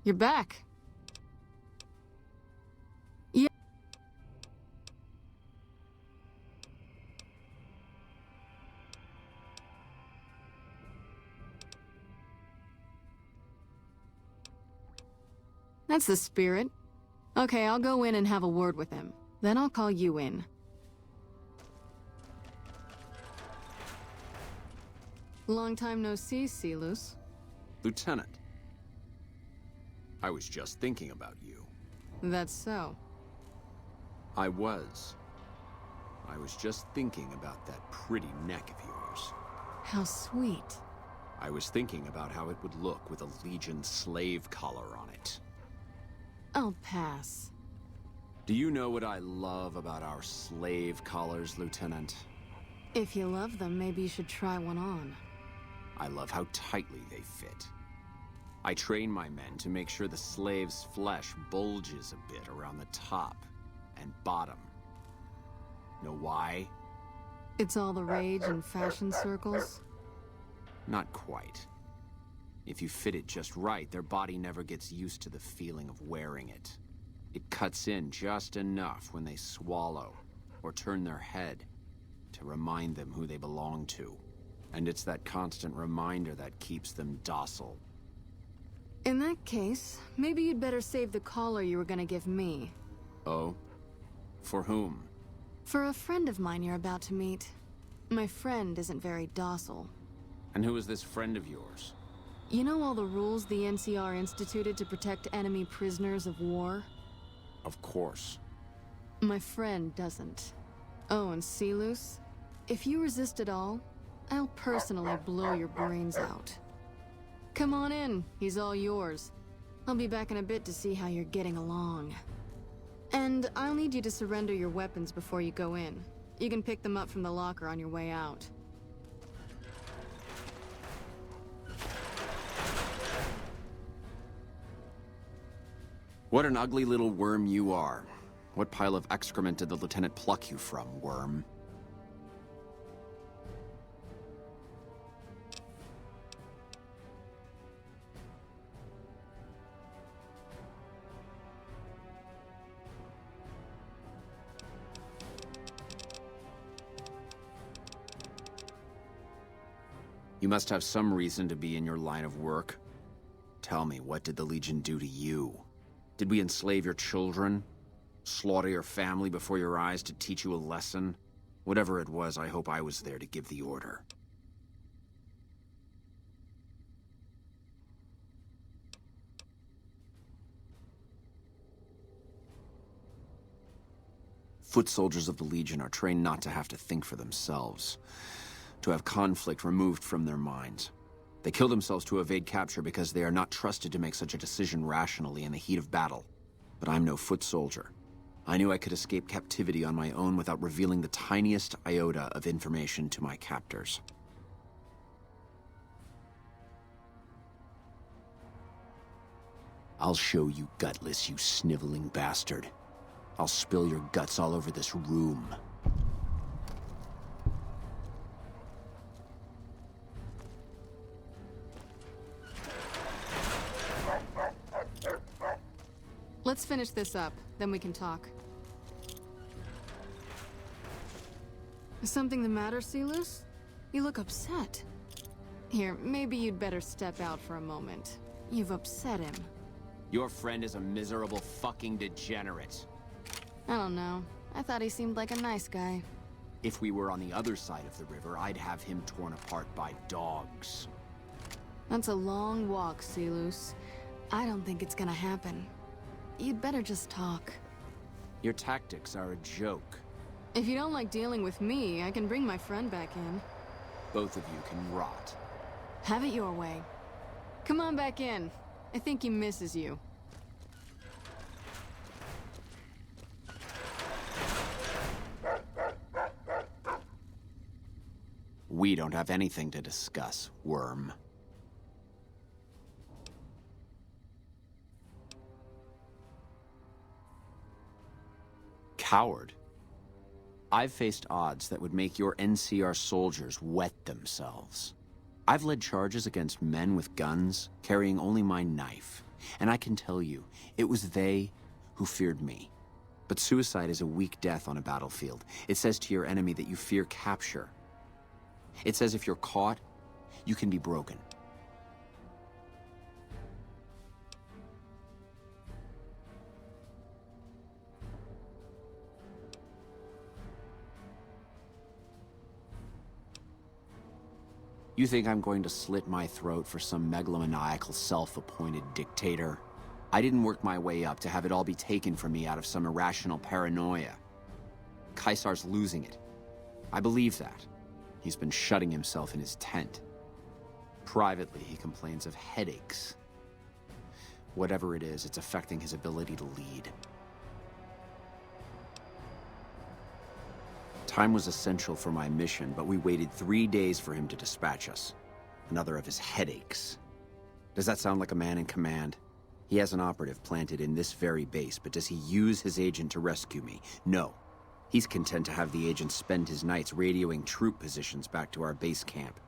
You're back. Yeah. That's the spirit. Okay, I'll go in and have a word with him. Then I'll call you in. Long time no see, Silus. Lieutenant. I was just thinking about you. That's so. I was just thinking about that pretty neck of yours. How sweet. I was thinking about how it would look with a Legion slave collar on it. I'll pass. Do you know what I love about our slave collars, Lieutenant? If you love them, maybe you should try one on. I love how tightly they fit. I train my men to make sure the slave's flesh bulges a bit around the top and bottom. Know why? It's all the rage in fashion circles? Not quite. If you fit it just right, their body never gets used to the feeling of wearing it. It cuts in just enough when they swallow or turn their head to remind them who they belong to. And it's that constant reminder that keeps them docile. In that case, maybe you'd better save the collar you were gonna give me. Oh? For whom? For a friend of mine you're about to meet. My friend isn't very docile. And who is this friend of yours? You know all the rules the NCR instituted to protect enemy prisoners of war? Of course. My friend doesn't. Oh, and Silus? If you resist at all, I'll personally blow your brains out. Come on in, he's all yours. I'll be back in a bit to see how you're getting along. And I'll need you to surrender your weapons before you go in. You can pick them up from the locker on your way out. What an ugly little worm you are. What pile of excrement did the lieutenant pluck you from, worm? You must have some reason to be in your line of work. Tell me, what did the Legion do to you? Did we enslave your children? Slaughter your family before your eyes to teach you a lesson? Whatever it was, I hope I was there to give the order. Foot soldiers of the Legion are trained not to have to think for themselves, to have conflict removed from their minds. They kill themselves to evade capture because they are not trusted to make such a decision rationally in the heat of battle. But I'm no foot soldier. I knew I could escape captivity on my own without revealing the tiniest iota of information to my captors. I'll show you gutless, you sniveling bastard. I'll spill your guts all over this room. Let's finish this up, then we can talk. Is something the matter, Silus? You look upset. Here, maybe you'd better step out for a moment. You've upset him. Your friend is a miserable fucking degenerate. I don't know. I thought he seemed like a nice guy. If we were on the other side of the river, I'd have him torn apart by dogs. That's a long walk, Silus. I don't think it's gonna happen. You'd better just talk. Your tactics are a joke. If you don't like dealing with me, I can bring my friend back in. Both of you can rot. Have it your way. Come on back in. I think he misses you. We don't have anything to discuss, worm. Coward. I've faced odds that would make your NCR soldiers wet themselves. I've led charges against men with guns, carrying only my knife. And I can tell you, it was they who feared me. But suicide is a weak death on a battlefield. It says to your enemy that you fear capture. It says if you're caught, you can be broken. You think I'm going to slit my throat for some megalomaniacal self-appointed dictator? I didn't work my way up to have it all be taken from me out of some irrational paranoia. Caesar's losing it. I believe that. He's been shutting himself in his tent. Privately, he complains of headaches. Whatever it is, it's affecting his ability to lead. Time was essential for my mission, but we waited 3 days for him to dispatch us. Another of his headaches. Does that sound like a man in command? He has an operative planted in this very base, but does he use his agent to rescue me? No. He's content to have the agent spend his nights radioing troop positions back to our base camp.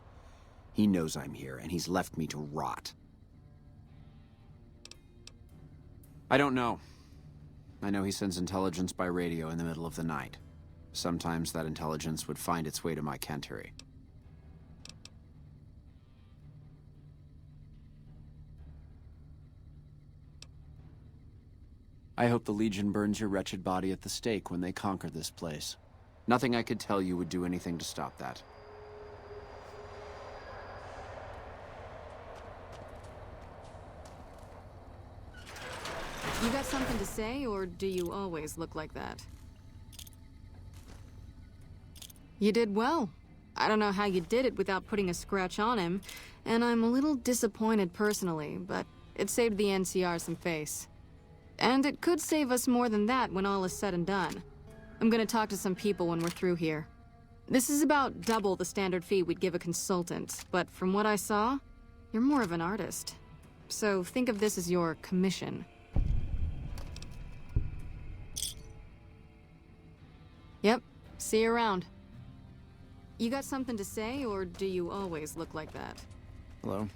He knows I'm here, and he's left me to rot. I don't know. I know he sends intelligence by radio in the middle of the night. Sometimes that intelligence would find its way to my cantery. I hope the Legion burns your wretched body at the stake when they conquer this place. Nothing I could tell you would do anything to stop that. You got something to say, or do you always look like that? You did well. I don't know how you did it without putting a scratch on him, and I'm a little disappointed personally, but it saved the NCR some face. And it could save us more than that when all is said and done. I'm gonna talk to some people when we're through here. This is about double the standard fee we'd give a consultant, but from what I saw, you're more of an artist. So think of this as your commission. Yep, see you around. You got something to say, or do you always look like that? Hello?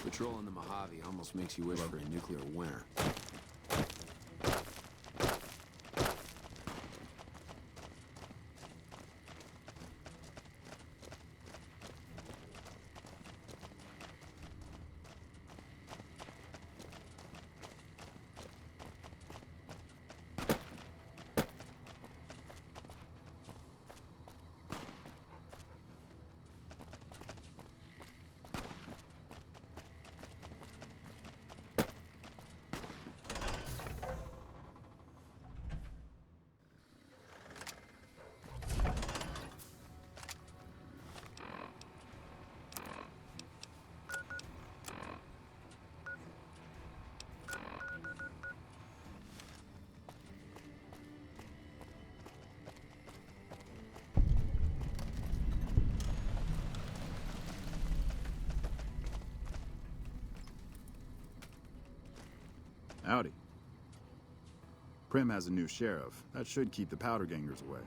Patrolling the Mojave almost makes you wish for a nuclear winter. Howdy. Prim has a new sheriff. That should keep the powder gangers away.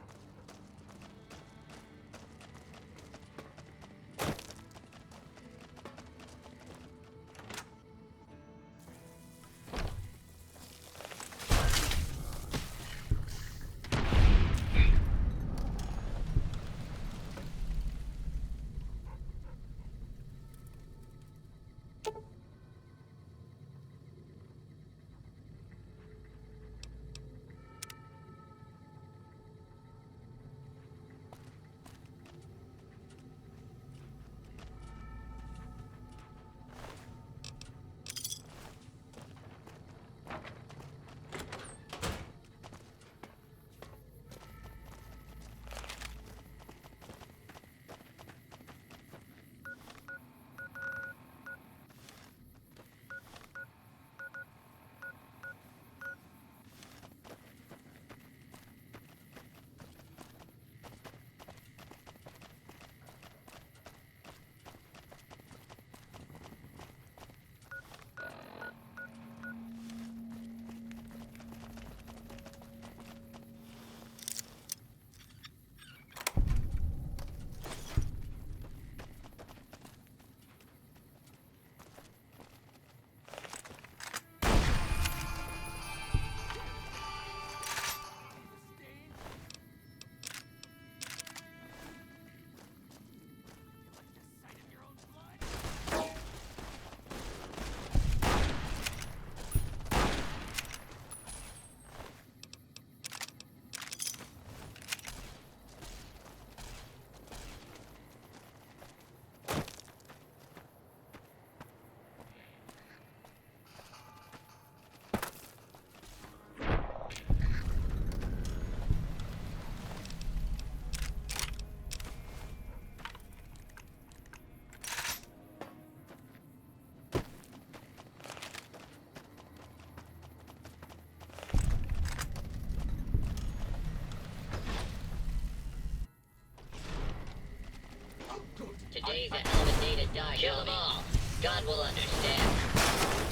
Today's a hell of a day to die. Kill them all. God will understand.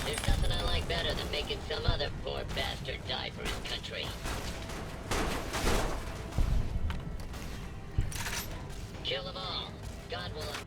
There's nothing I like better than making some other poor bastard die for his country. Kill them all. God will understand.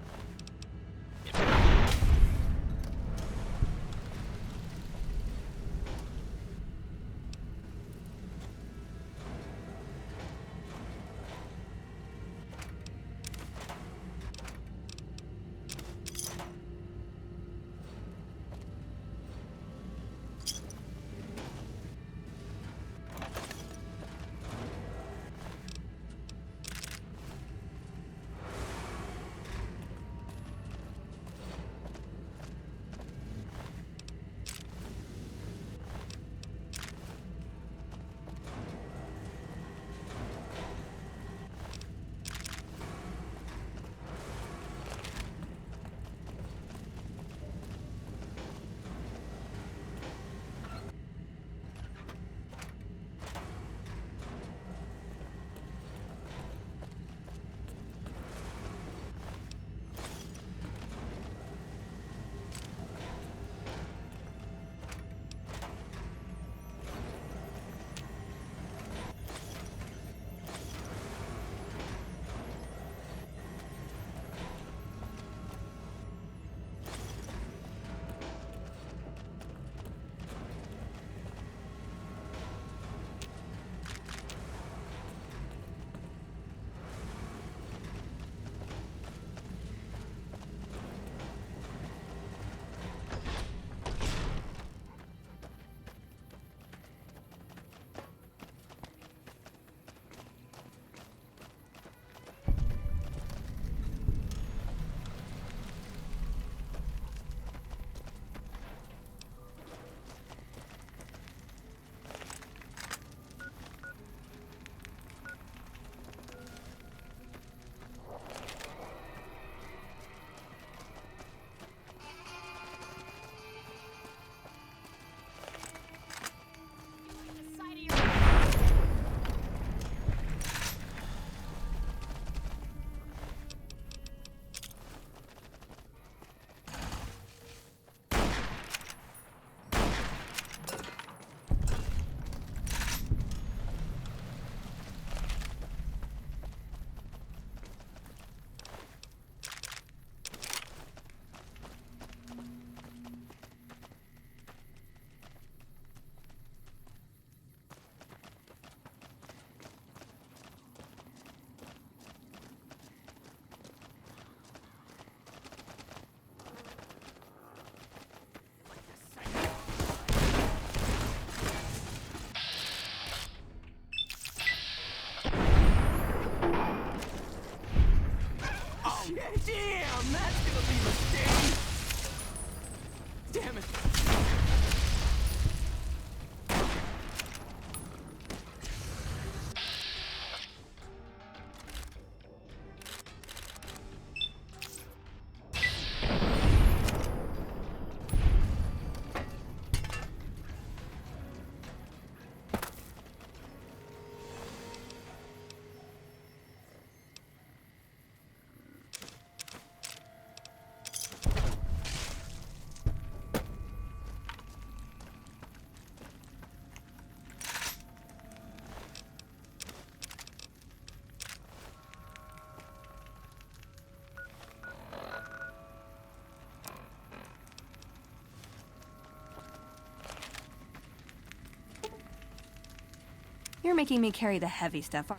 You're making me carry the heavy stuff,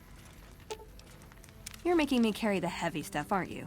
You're making me carry the heavy stuff, aren't you?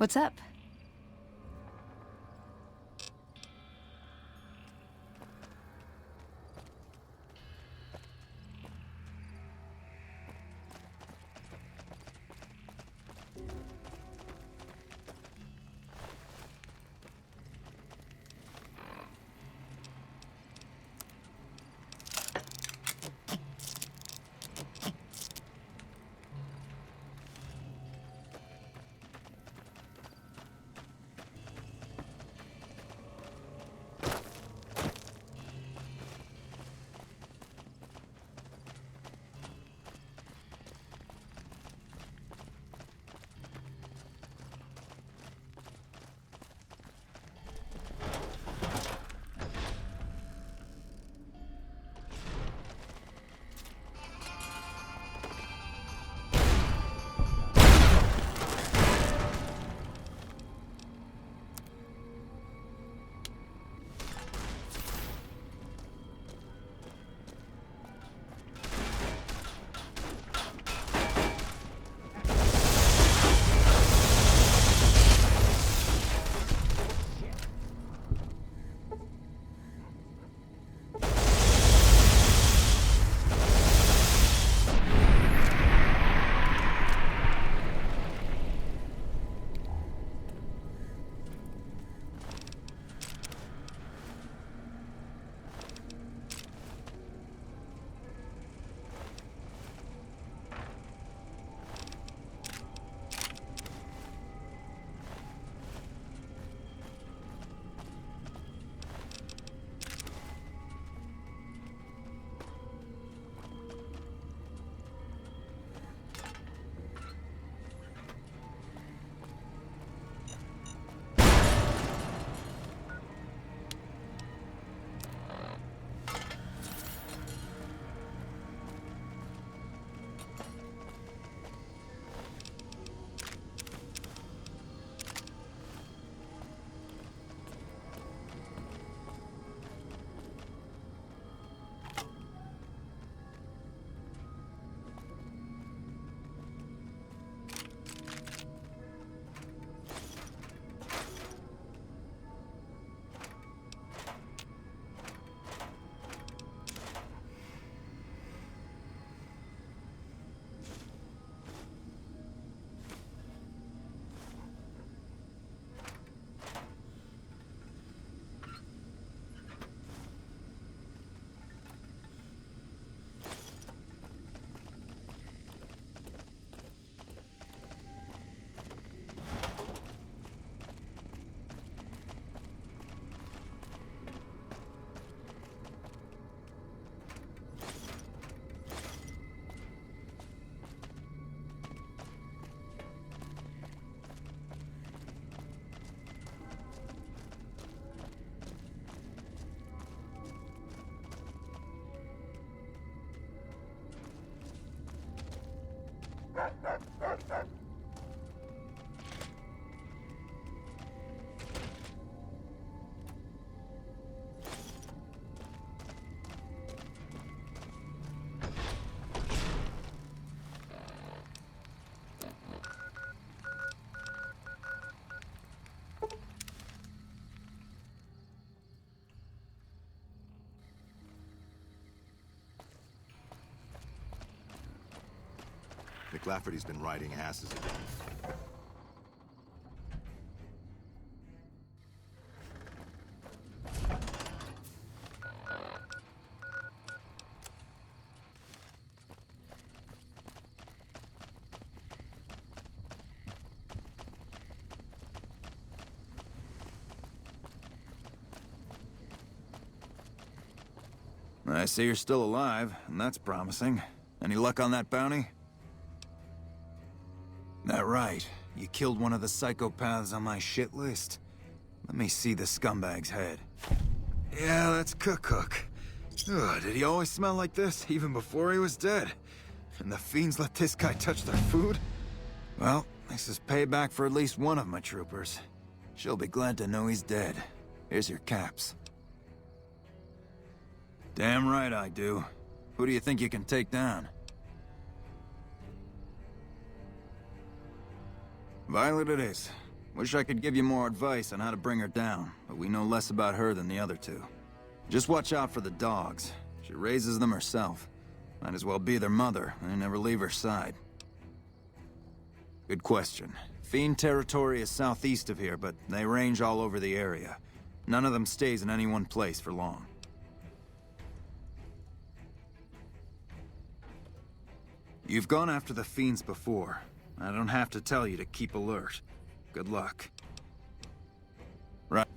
What's up? like Lafferty's been riding asses again. I see you're still alive, and that's promising. Any luck on that bounty? That right. You killed one of the psychopaths on my shit list. Let me see the scumbag's head. Yeah, that's Cook. Ugh, did he always smell like this, even before he was dead? And the fiends let this guy touch their food? Well, this is payback for at least one of my troopers. She'll be glad to know he's dead. Here's your caps. Damn right I do. Who do you think you can take down? Violet it is. Wish I could give you more advice on how to bring her down, but we know less about her than the other two. Just watch out for the dogs. She raises them herself. Might as well be their mother, and never leave her side. Good question. Fiend territory is southeast of here, but they range all over the area. None of them stays in any one place for long. You've gone after the fiends before. I don't have to tell you to keep alert. Good luck. Right.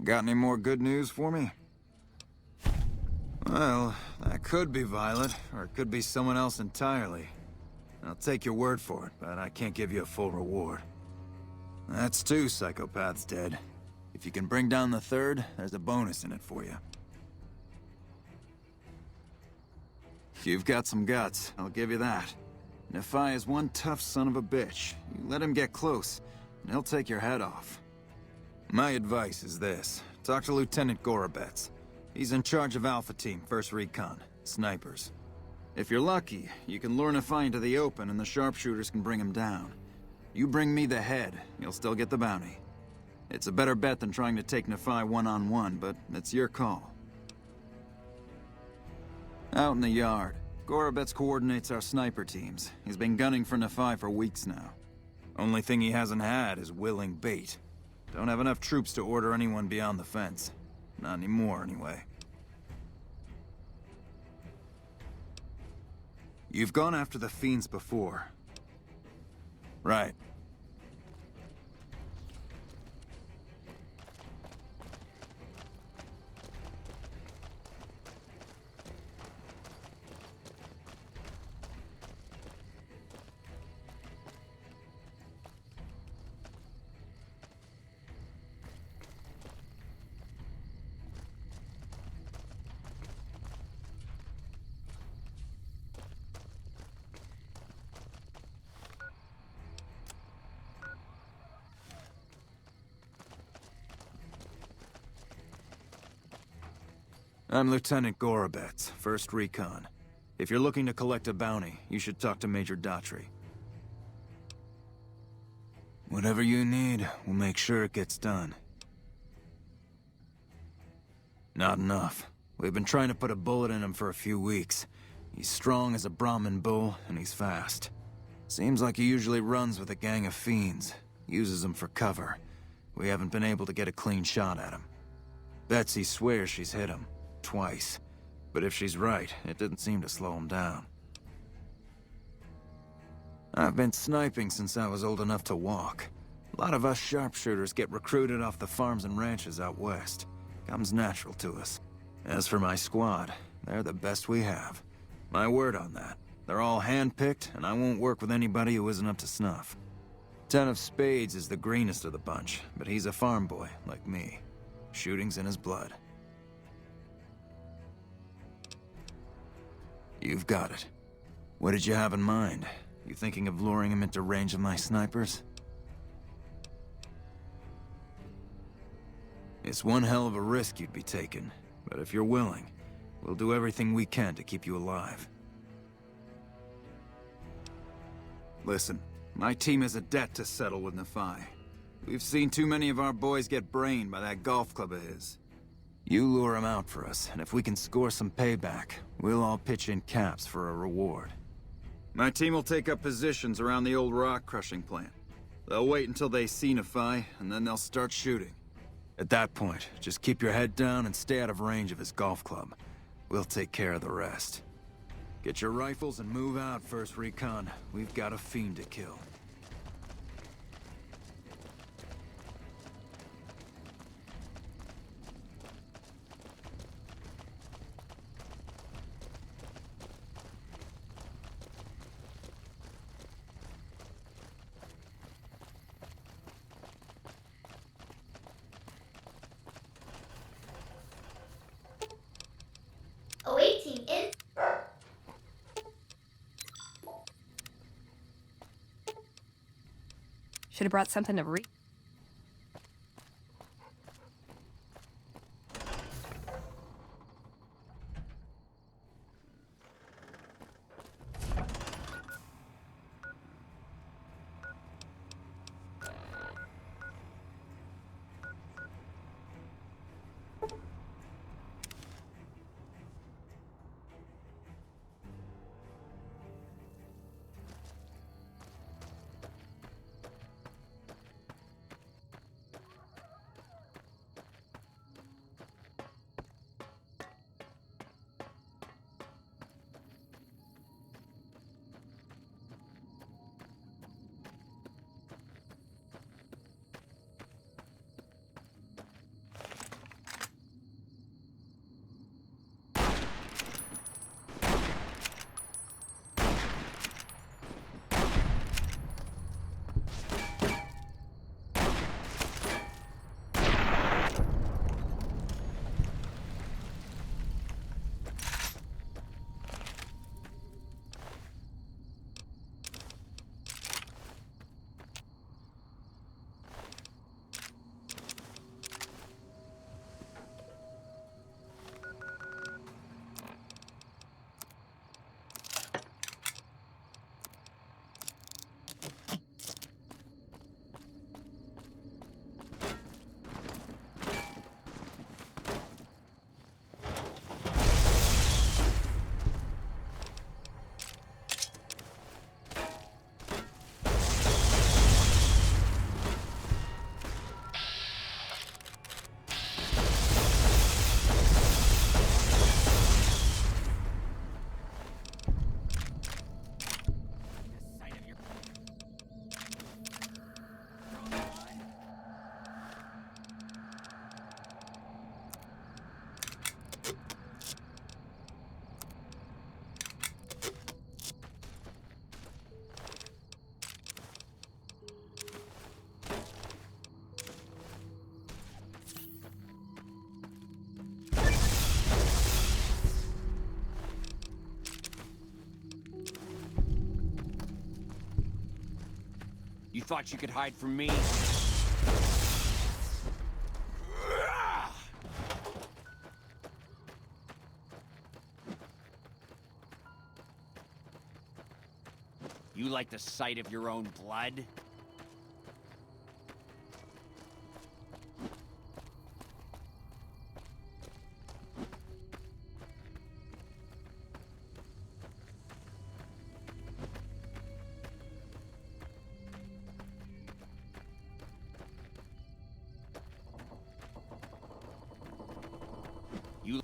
Got any more good news for me? Well, that could be Violet, or it could be someone else entirely. I'll take your word for it, but I can't give you a full reward. That's 2 psychopaths dead. If you can bring down the 3rd, there's a bonus in it for you. You've got some guts, I'll give you that. Nephi is one tough son of a bitch. You let him get close, and he'll take your head off. My advice is this. Talk to Lieutenant Gorobets. He's in charge of Alpha Team, 1st Recon, snipers. If you're lucky, you can lure Nephi into the open and the sharpshooters can bring him down. You bring me the head, you'll still get the bounty. It's a better bet than trying to take Nephi one-on-one, but it's your call. Out in the yard, Gorobets coordinates our sniper teams. He's been gunning for Nephi for weeks now. Only thing he hasn't had is willing bait. Don't have enough troops to order anyone beyond the fence. Not anymore, anyway. You've gone after the fiends before. Right. I'm Lieutenant Gorobets, 1st Recon. If you're looking to collect a bounty, you should talk to Major Daughtry. Whatever you need, we'll make sure it gets done. Not enough. We've been trying to put a bullet in him for a few weeks. He's strong as a Brahmin bull, and he's fast. Seems like he usually runs with a gang of fiends. Uses them for cover. We haven't been able to get a clean shot at him. Betsy swears she's hit him. Twice. But if she's right, it didn't seem to slow him down. I've been sniping since I was old enough to walk. A lot of us sharpshooters get recruited off the farms and ranches out west. Comes natural to us. As for my squad, they're the best we have. My word on that. They're all handpicked, and I won't work with anybody who isn't up to snuff. 10 of Spades is the greenest of the bunch, but he's a farm boy, like me. Shooting's in his blood. You've got it. What did you have in mind? You thinking of luring him into range of my snipers? It's one hell of a risk you'd be taking, but if you're willing, we'll do everything we can to keep you alive. Listen, my team has a debt to settle with Nephi. We've seen too many of our boys get brained by that golf club of his. You lure him out for us, and if we can score some payback, we'll all pitch in caps for a reward. My team will take up positions around the old rock-crushing plant. They'll wait until they see Nephi, and then they'll start shooting. At that point, just keep your head down and stay out of range of his golf club. We'll take care of the rest. Get your rifles and move out, 1st Recon. We've got a fiend to kill. Awaiting in. Should have brought something to read. You thought you could hide from me? You like the sight of your own blood? You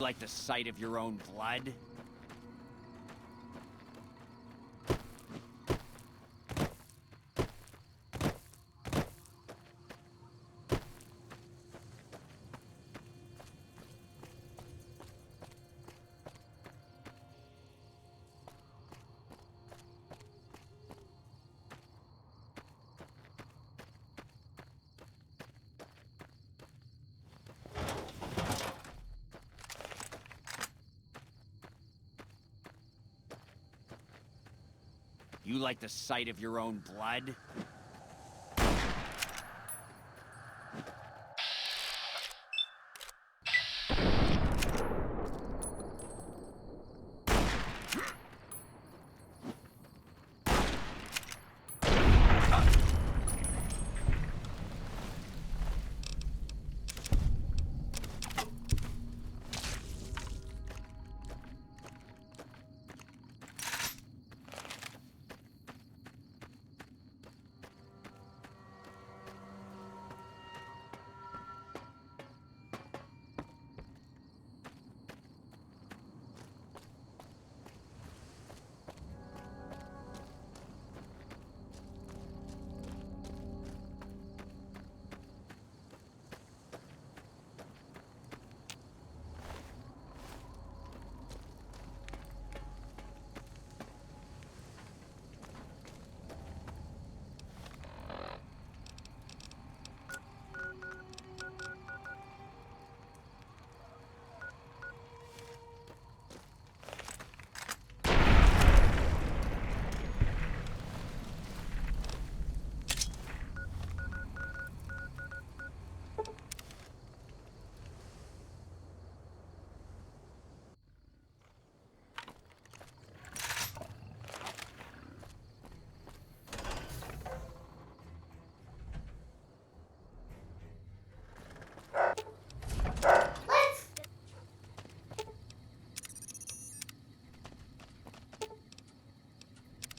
like the sight of your own blood? You like the sight of your own blood?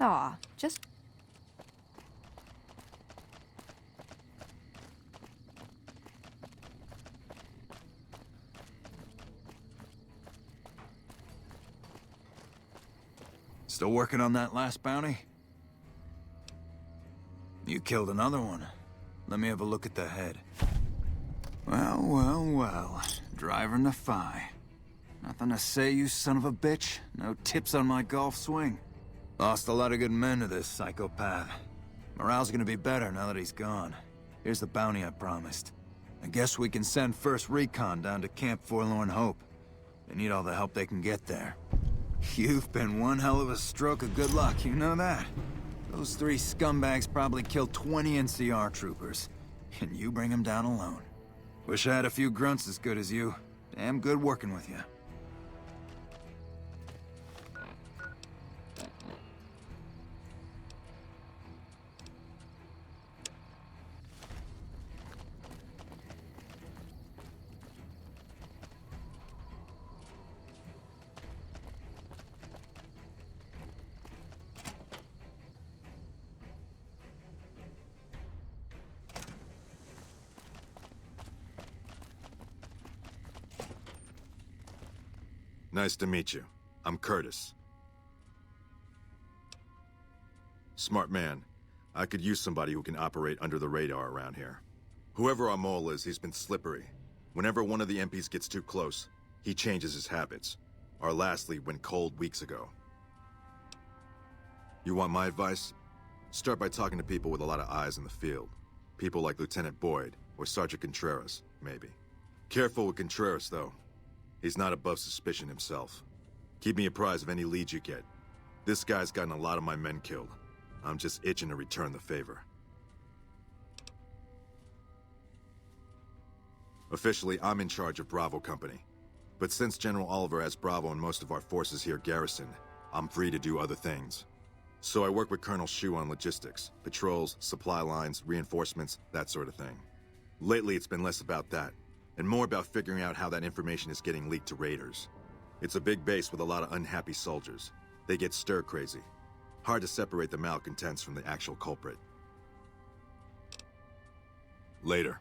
Aw, just... Still working on that last bounty? You killed another one. Let me have a look at the head. Well, well, well. Driving the Phi. Nothing to say, you son of a bitch? No tips on my golf swing? Lost a lot of good men to this psychopath. Morale's gonna be better now that he's gone. Here's the bounty I promised. I guess we can send first recon down to Camp Forlorn Hope. They need all the help they can get there. You've been one hell of a stroke of good luck, you know that? Those 3 scumbags probably killed 20 NCR troopers. And you bring them down alone. Wish I had a few grunts as good as you. Damn good working with you. Nice to meet you. I'm Curtis. Smart man. I could use somebody who can operate under the radar around here. Whoever our mole is, he's been slippery. Whenever one of the MPs gets too close, he changes his habits. Our last lead went cold weeks ago. You want my advice? Start by talking to people with a lot of eyes in the field. People like Lieutenant Boyd. Or Sergeant Contreras, maybe. Careful with Contreras, though. He's not above suspicion himself. Keep me apprised of any leads you get. This guy's gotten a lot of my men killed. I'm just itching to return the favor. Officially, I'm in charge of Bravo Company. But since General Oliver has Bravo and most of our forces here garrisoned, I'm free to do other things. So I work with Colonel Shu on logistics, patrols, supply lines, reinforcements, that sort of thing. Lately, it's been less about that, and more about figuring out how that information is getting leaked to raiders. It's a big base with a lot of unhappy soldiers. They get stir-crazy. Hard to separate the malcontents from the actual culprit. Later.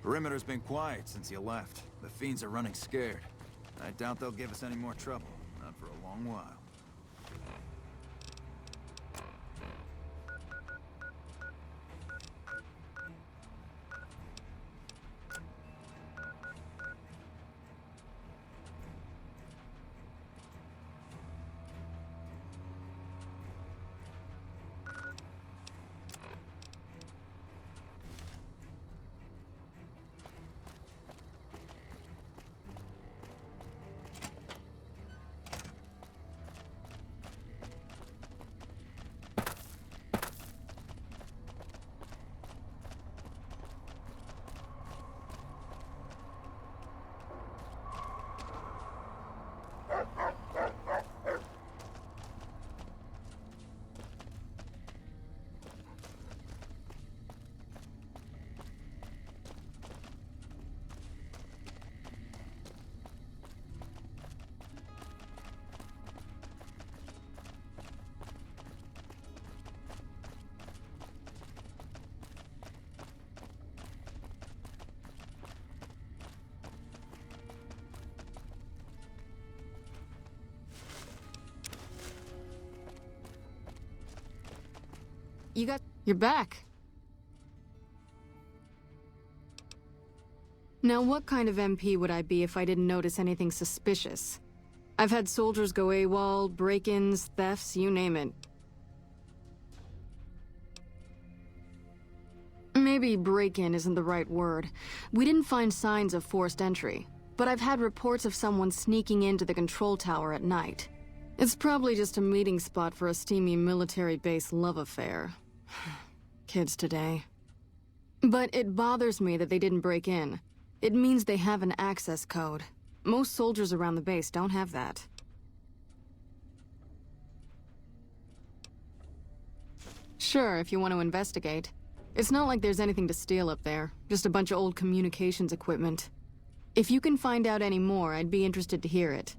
Perimeter's been quiet since you left. The fiends are running scared. I doubt they'll give us any more trouble. Not for a long while. You're back. Now, what kind of MP would I be if I didn't notice anything suspicious? I've had soldiers go AWOL, break-ins, thefts, you name it. Maybe break-in isn't the right word. We didn't find signs of forced entry, but I've had reports of someone sneaking into the control tower at night. It's probably just a meeting spot for a steamy military base love affair. Kids today. But it bothers me that they didn't break in. It means they have an access code. Most soldiers around the base don't have that. Sure, if you want to investigate. It's not like there's anything to steal up there, just a bunch of old communications equipment. If you can find out any more, I'd be interested to hear it.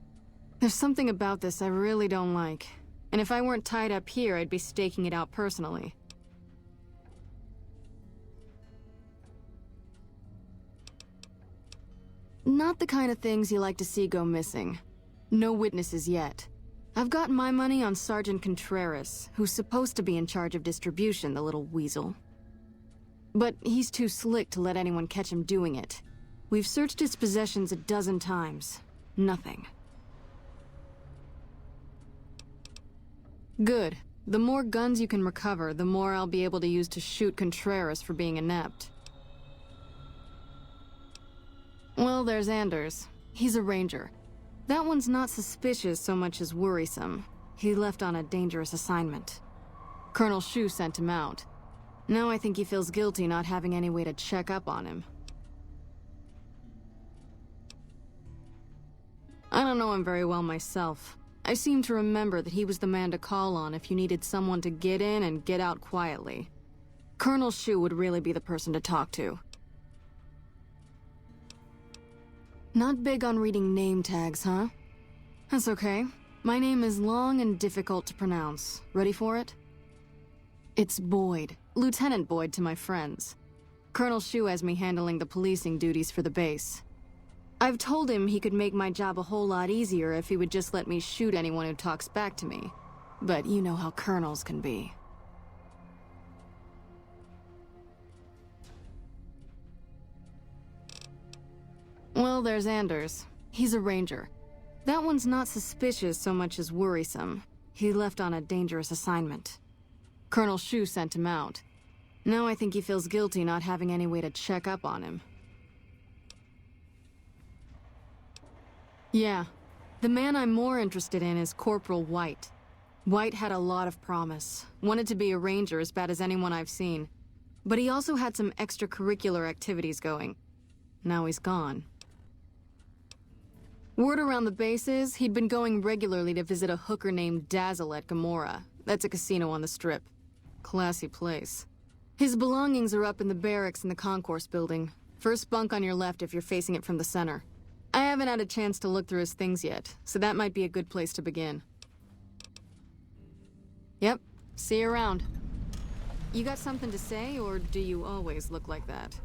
There's something about this I really don't like. And if I weren't tied up here, I'd be staking it out personally. Not the kind of things you like to see go missing. No witnesses yet. I've got my money on Sergeant Contreras, who's supposed to be in charge of distribution, the little weasel. But he's too slick to let anyone catch him doing it. We've searched his possessions a dozen times. Nothing. Good. The more guns you can recover, the more I'll be able to use to shoot Contreras for being inept. Well, there's Anders. He's a ranger. That one's not suspicious so much as worrisome. He left on a dangerous assignment. Colonel Shu sent him out. Now I think he feels guilty not having any way to check up on him. I don't know him very well myself. I seem to remember that he was the man to call on if you needed someone to get in and get out quietly. Colonel Shu would really be the person to talk to. Not big on reading name tags, huh? That's okay. My name is long and difficult to pronounce. Ready for it? It's Boyd. Lieutenant Boyd to my friends. Colonel Shu has me handling the policing duties for the base. I've told him he could make my job a whole lot easier if he would just let me shoot anyone who talks back to me. But you know how colonels can be. Well, there's Anders. He's a ranger. That one's not suspicious so much as worrisome. He left on a dangerous assignment. Colonel Shu sent him out. Now I think he feels guilty not having any way to check up on him. Yeah. The man I'm more interested in is Corporal White. White had a lot of promise. Wanted to be a ranger as bad as anyone I've seen. But he also had some extracurricular activities going. Now he's gone. Word around the base is he'd been going regularly to visit a hooker named Dazzle at Gamora. That's a casino on the Strip. Classy place. His belongings are up in the barracks in the concourse building. First bunk on your left if you're facing it from the center. I haven't had a chance to look through his things yet, so that might be a good place to begin. Yep, see you around. You got something to say, or do you always look like that?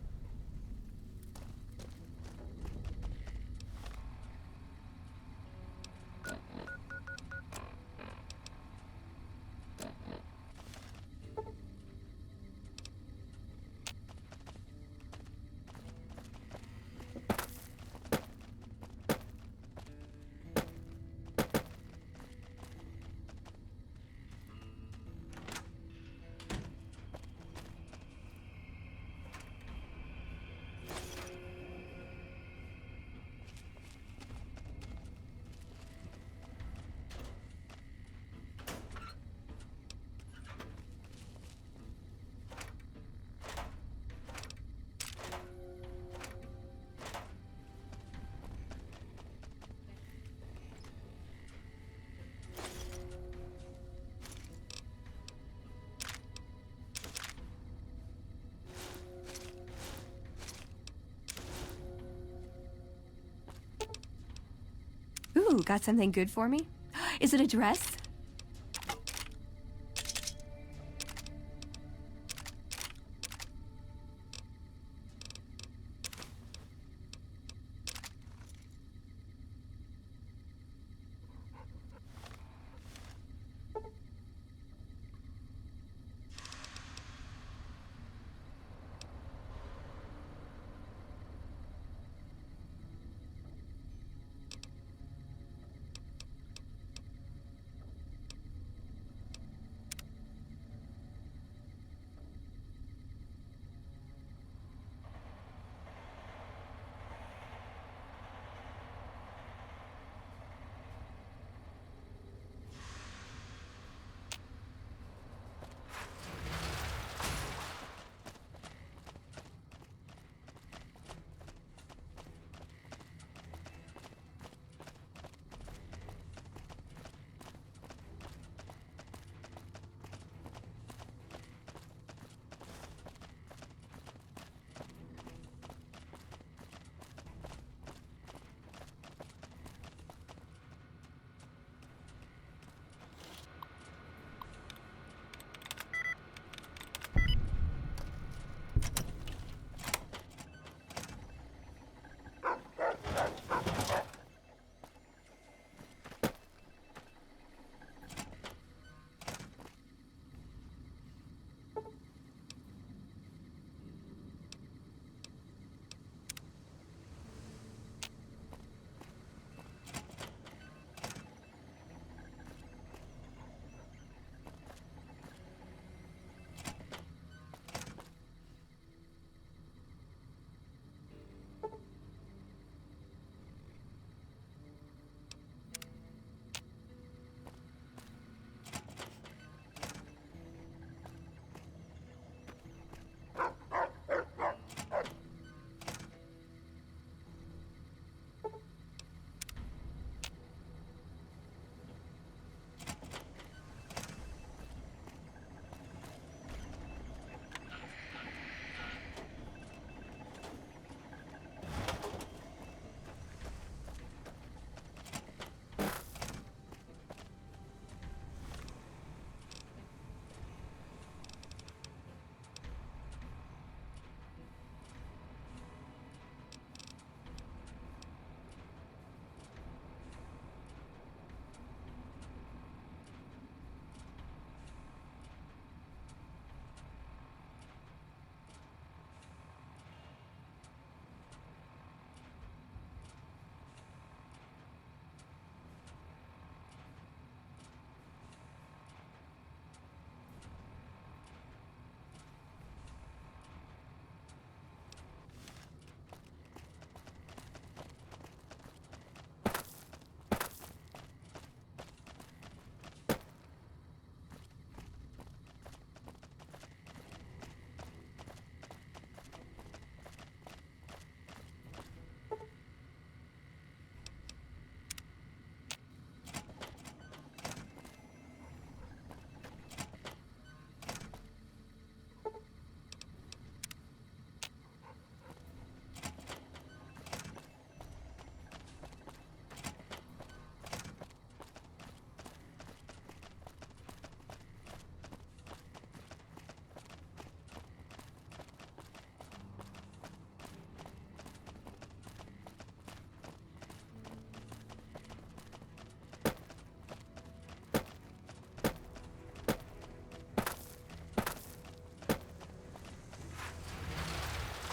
Ooh, got something good for me? Is it a dress?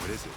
What is it?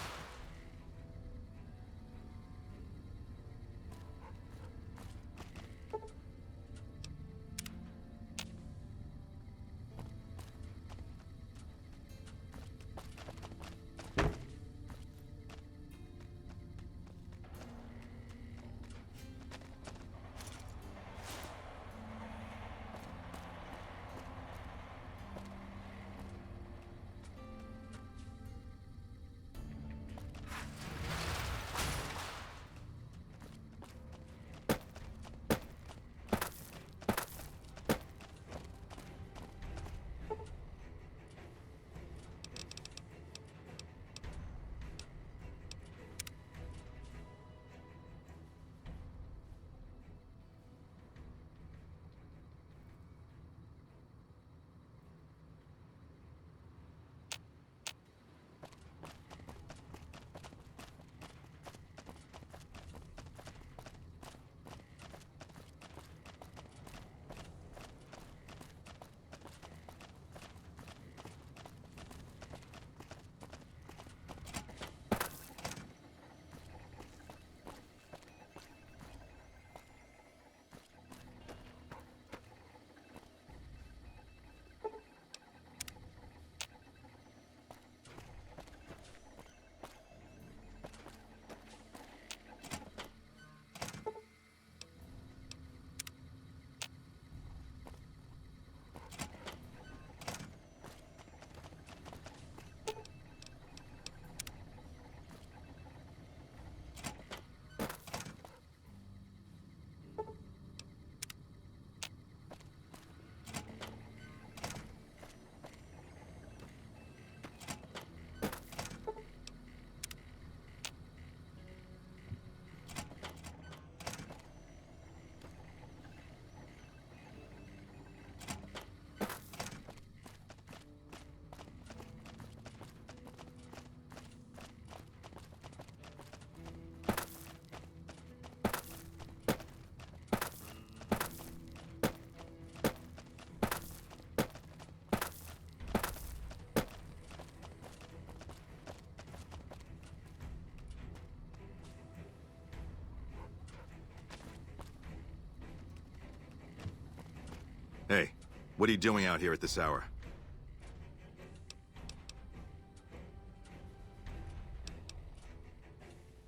Hey, what are you doing out here at this hour?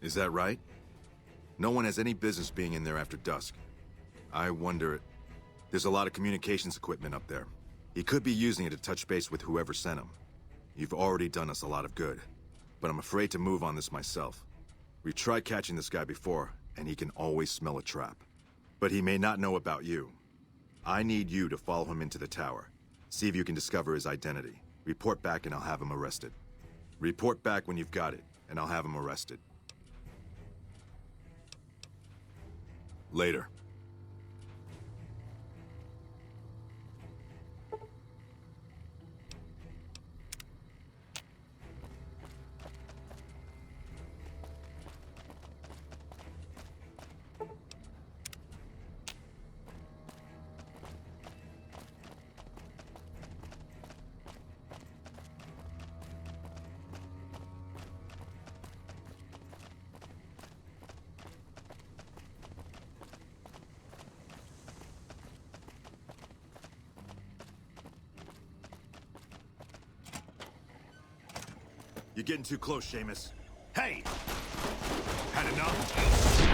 Is that right? No one has any business being in there after dusk. I wonder... There's a lot of communications equipment up there. He could be using it to touch base with whoever sent him. You've already done us a lot of good, but I'm afraid to move on this myself. We've tried catching this guy before, and he can always smell a trap. But he may not know about you. I need you to follow him into the tower. See if you can discover his identity. Report back and I'll have him arrested. Report back when you've got it, and I'll have him arrested. Later. You're getting too close, Seamus. Hey! Had enough?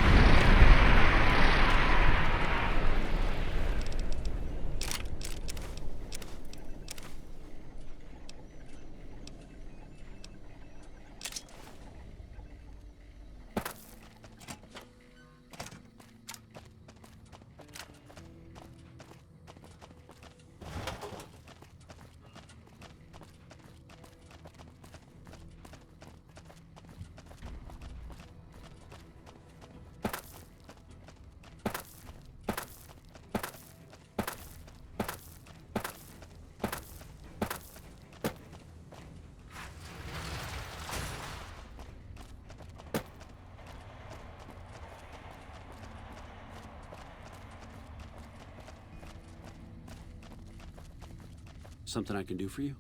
Something I can do for you?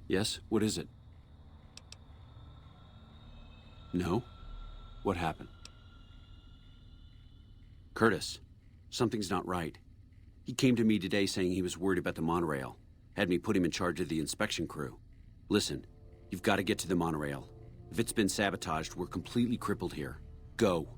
Yes? What is it? No? What happened? Curtis, something's not right. He came to me today saying he was worried about the monorail. Had me put him in charge of the inspection crew. Listen, you've got to get to the monorail. If it's been sabotaged, we're completely crippled here. Go.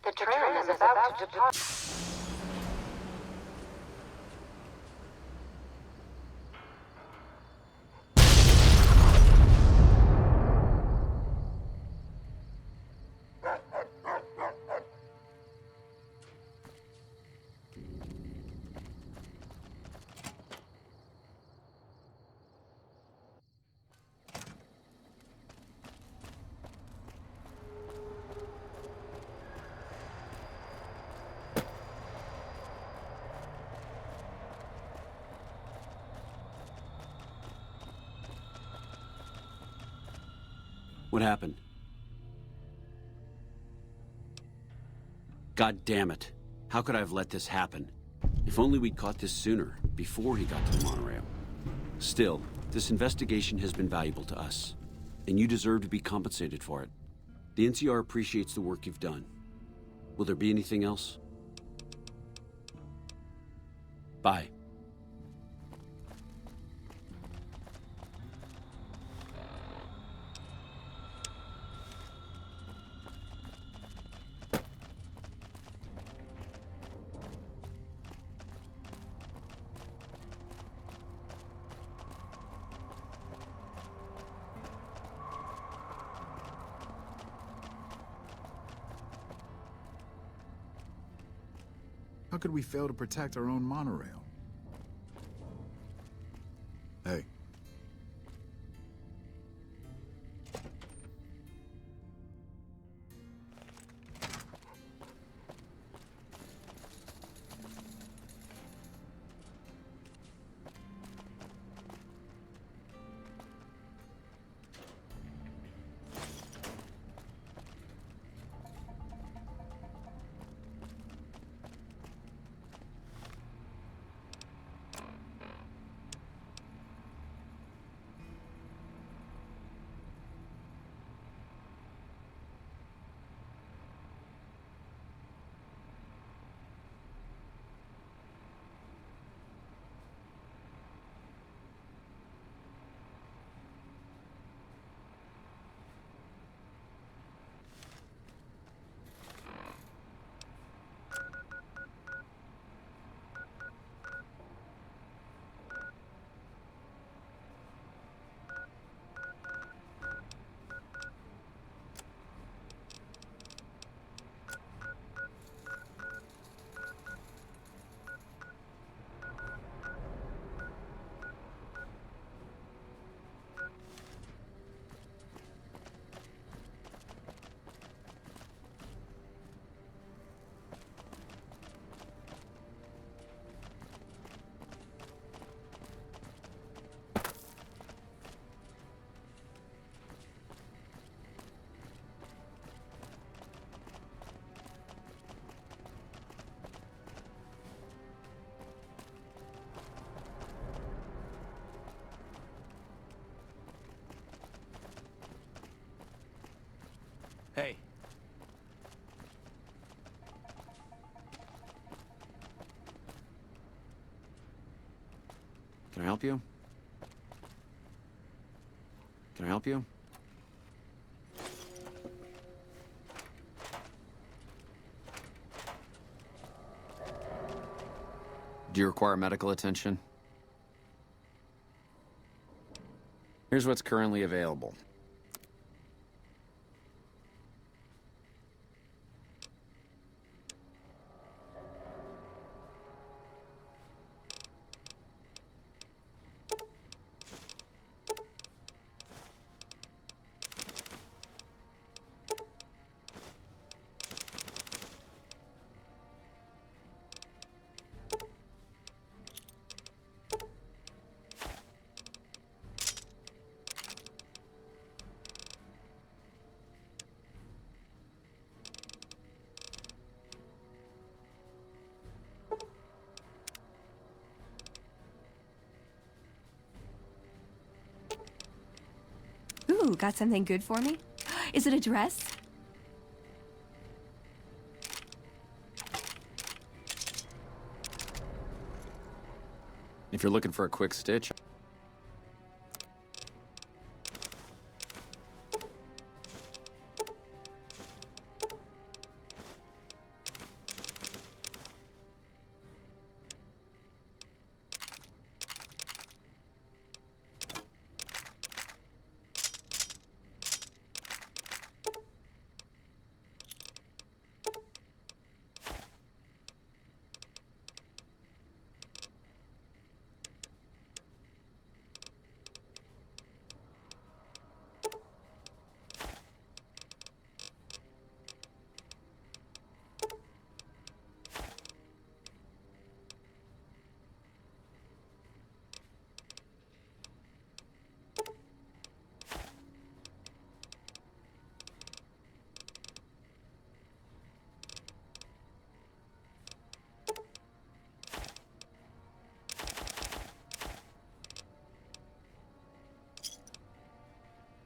The train is about to depart. What happened? God damn it. How could I have let this happen? If only we'd caught this sooner, before he got to the monorail. Still, this investigation has been valuable to us, and you deserve to be compensated for it. The NCR appreciates the work you've done. Will there be anything else? Bye. How could we fail to protect our own monorail? Hey. Hey. Can I help you? Can I help you? Do you require medical attention? Here's what's currently available. Ooh, got something good for me? Is it a dress? If you're looking for a quick stitch,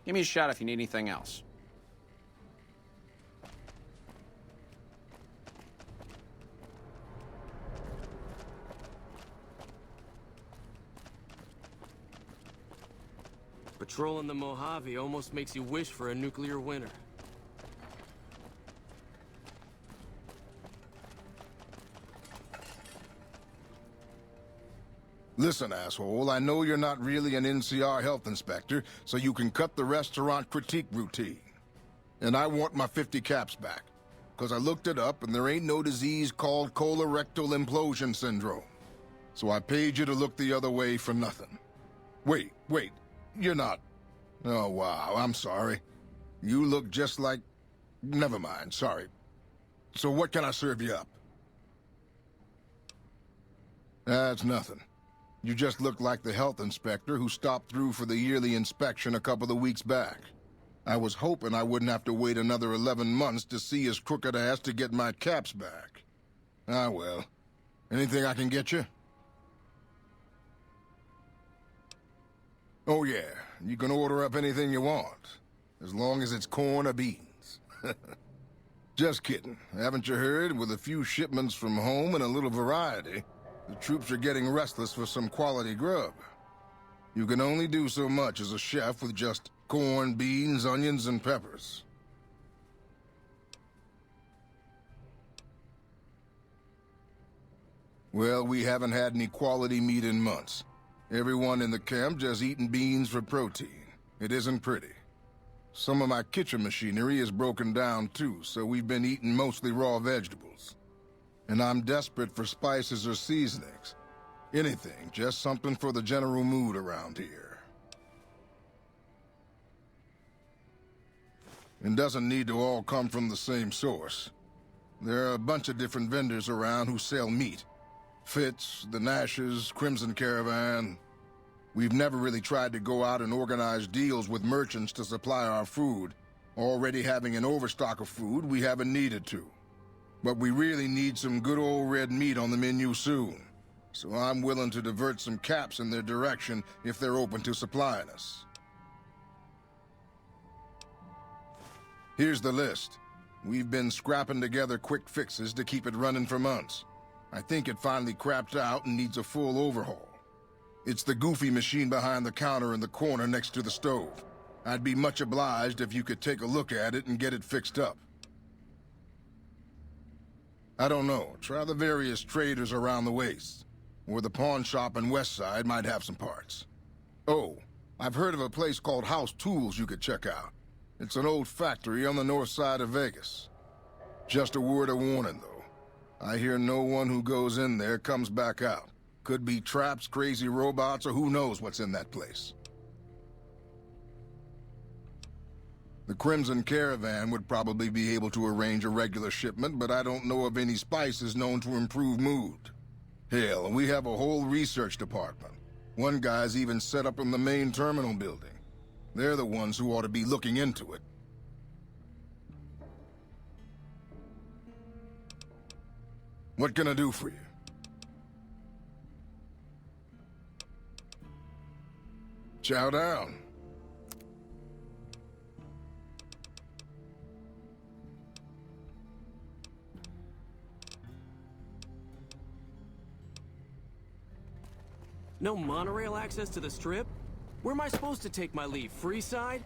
give me a shout if you need anything else. Patrolling the Mojave almost makes you wish for a nuclear winter. Listen, asshole, I know you're not really an NCR health inspector, so you can cut the restaurant critique routine. And I want my 50 caps back. Because I looked it up, and there ain't no disease called colorectal implosion syndrome. So I paid you to look the other way for nothing. Wait, you're not... Oh, wow, I'm sorry. You look just like... Never mind, sorry. So what can I serve you up? That's nothing. You just look like the health inspector who stopped through for the yearly inspection a couple of weeks back. I was hoping I wouldn't have to wait another 11 months to see his crooked ass to get my caps back. Ah, well. Anything I can get you? Oh, yeah. You can order up anything you want. As long as it's corn or beans. Just kidding. Haven't you heard? With a few shipments from home and a little variety, the troops are getting restless for some quality grub. You can only do so much as a chef with just corn, beans, onions, and peppers. Well, we haven't had any quality meat in months. Everyone in the camp just eating beans for protein. It isn't pretty. Some of my kitchen machinery is broken down too, so we've been eating mostly raw vegetables. And I'm desperate for spices or seasonings. Anything, just something for the general mood around here. It doesn't need to all come from the same source. There are a bunch of different vendors around who sell meat. Fitz, the Nashes, Crimson Caravan. We've never really tried to go out and organize deals with merchants to supply our food. Already having an overstock of food, we haven't needed to. But we really need some good old red meat on the menu soon. So I'm willing to divert some caps in their direction if they're open to supplying us. Here's the list. We've been scrapping together quick fixes to keep it running for months. I think it finally crapped out and needs a full overhaul. It's the goofy machine behind the counter in the corner next to the stove. I'd be much obliged if you could take a look at it and get it fixed up. I don't know. Try the various traders around the waste. Or the pawn shop in West Side might have some parts. Oh, I've heard of a place called House Tools you could check out. It's an old factory on the north side of Vegas. Just a word of warning, though. I hear no one who goes in there comes back out. Could be traps, crazy robots, or who knows what's in that place. The Crimson Caravan would probably be able to arrange a regular shipment, but I don't know of any spices known to improve mood. Hell, we have a whole research department. One guy's even set up in the main terminal building. They're the ones who ought to be looking into it. What can I do for you? Chow down. No monorail access to the Strip? Where am I supposed to take my leave? Free side?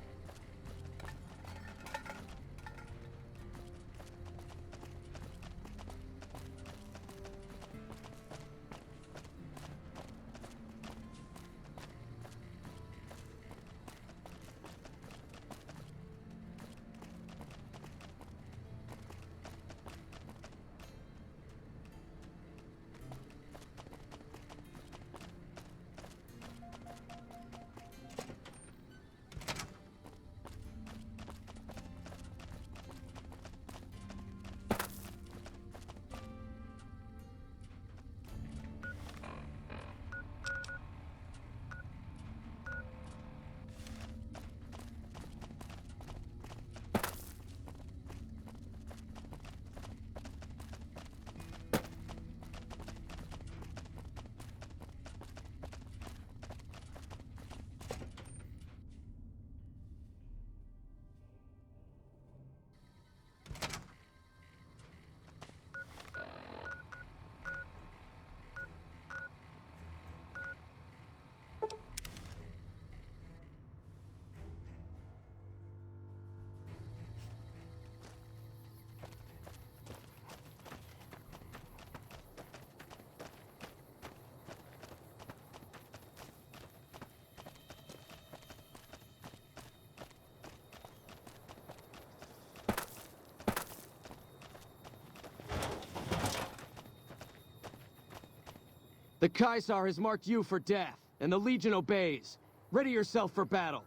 The Caesar has marked you for death, and the Legion obeys. Ready yourself for battle.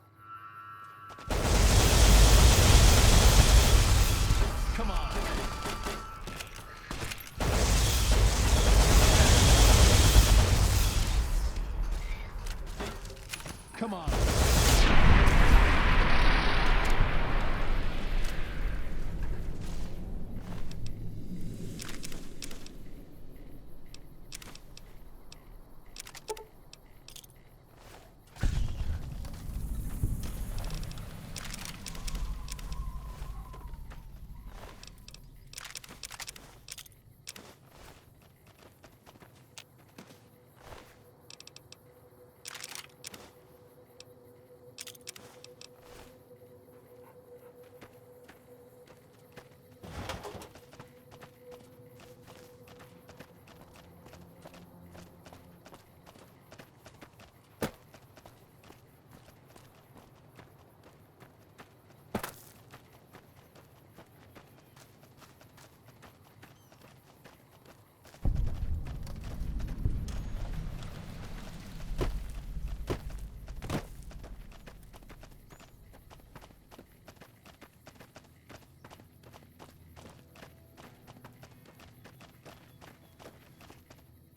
Come on. Come on.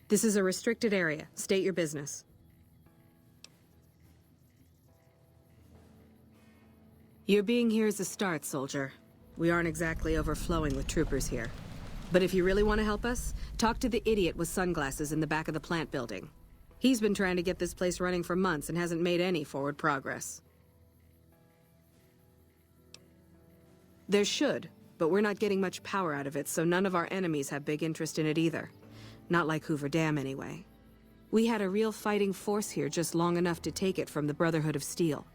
This is a restricted area. State your business. Your being here is a start, soldier. We aren't exactly overflowing with troopers here. But if you really want to help us, talk to the idiot with sunglasses in the back of the plant building. He's been trying to get this place running for months and hasn't made any forward progress. There should, but we're not getting much power out of it, so none of our enemies have big interest in it either. Not like Hoover Dam, anyway. We had a real fighting force here just long enough to take it from the Brotherhood of Steel.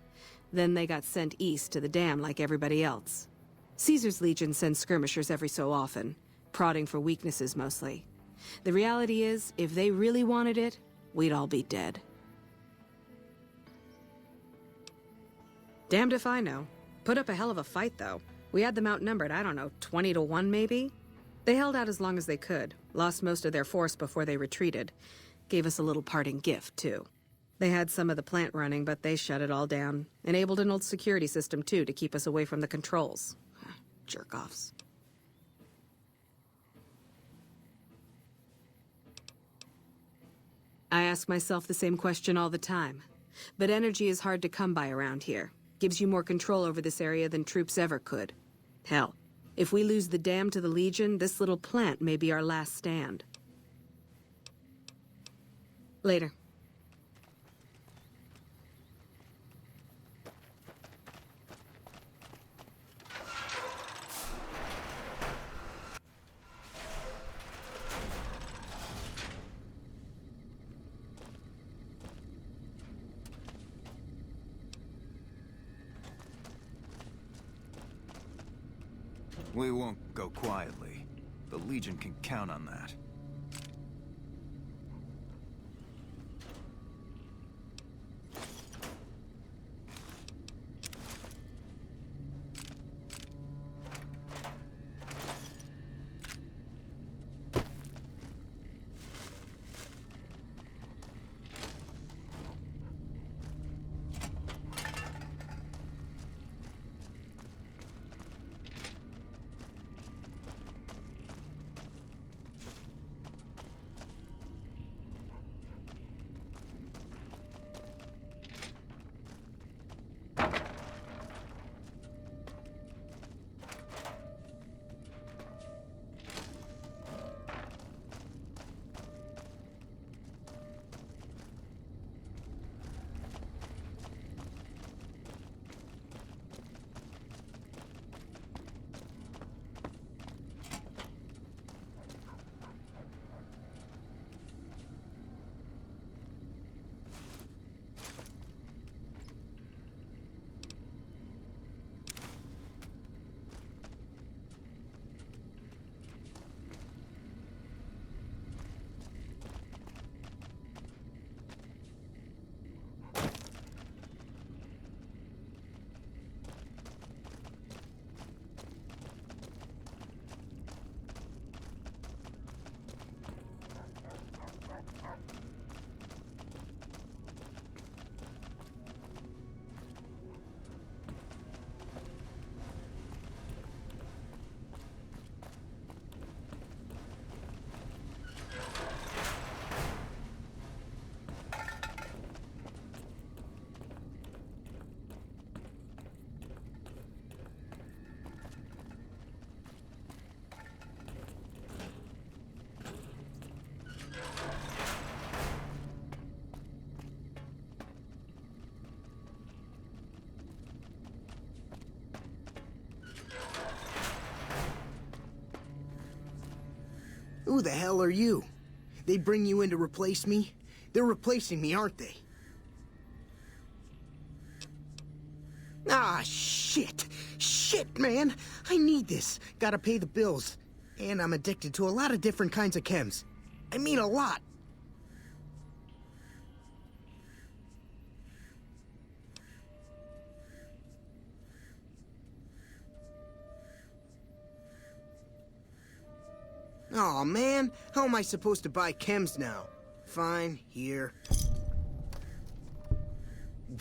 Then they got sent east to the dam like everybody else. Caesar's Legion sends skirmishers every so often, prodding for weaknesses mostly. The reality is, if they really wanted it, we'd all be dead. Damned if I know. Put up a hell of a fight, though. We had them outnumbered, I don't know, 20 to 1 maybe? They held out as long as they could, lost most of their force before they retreated. Gave us a little parting gift, too. They had some of the plant running, but they shut it all down. Enabled an old security system, too, to keep us away from the controls. Jerk-offs. I ask myself the same question all the time. But energy is hard to come by around here. Gives you more control over this area than troops ever could. Hell, if we lose the dam to the Legion, this little plant may be our last stand. Later. We won't go quietly. The Legion can count on that. Who the hell are you? They bring you in to replace me? They're replacing me, aren't they? Ah, shit! Shit, man! I need this. Gotta pay the bills. And I'm addicted to a lot of different kinds of chems. I mean a lot. Aw, man. How am I supposed to buy chems now? Fine, here.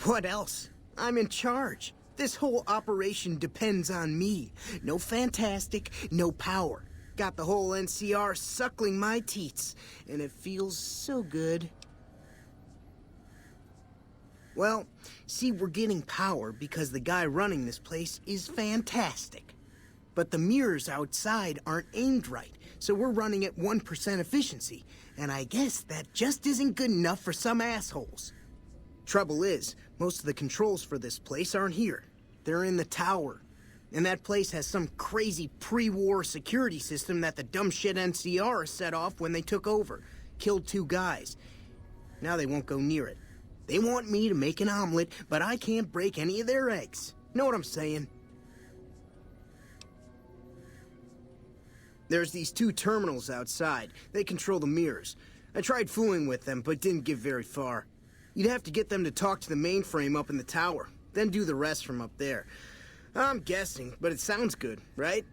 What else? I'm in charge. This whole operation depends on me. No fantastic, no power. Got the whole NCR suckling my teats, and it feels so good. Well, see, we're getting power because the guy running this place is fantastic. But the mirrors outside aren't aimed right, so we're running at 1% efficiency, and I guess that just isn't good enough for some assholes. Trouble is, most of the controls for this place aren't here. They're in the tower. And that place has some crazy pre-war security system that the dumb shit NCR set off when they took over. Killed 2 guys. Now they won't go near it. They want me to make an omelet, but I can't break any of their eggs. Know what I'm saying? There's these two terminals outside. They control the mirrors. I tried fooling with them, but didn't get very far. You'd have to get them to talk to the mainframe up in the tower, then do the rest from up there. I'm guessing, but it sounds good, right?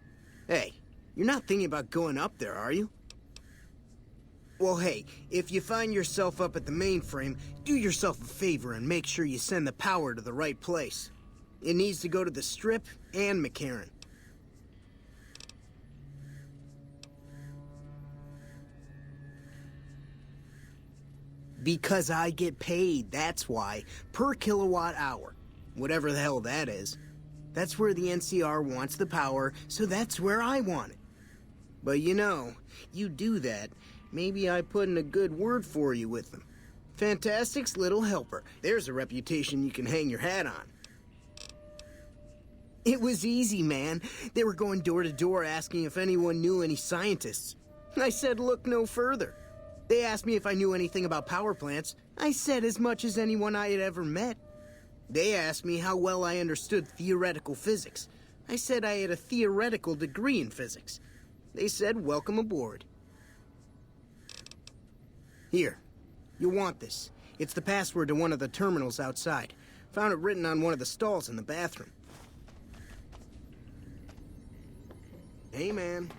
Hey, you're not thinking about going up there, are you? Well, hey, if you find yourself up at the mainframe, do yourself a favor and make sure you send the power to the right place. It needs to go to the Strip and McCarran. Because I get paid, that's why. Per kilowatt hour. Whatever the hell that is. That's where the NCR wants the power, so that's where I want it. But you know, you do that, maybe I put in a good word for you with them. Fantastic's little helper. There's a reputation you can hang your hat on. It was easy, man. They were going door to door asking if anyone knew any scientists. I said look no further. They asked me if I knew anything about power plants. I said as much as anyone I had ever met. They asked me how well I understood theoretical physics. I said I had a theoretical degree in physics. They said welcome aboard. Here, you'll want this. It's the password to one of the terminals outside. Found it written on one of the stalls in the bathroom. Hey, man.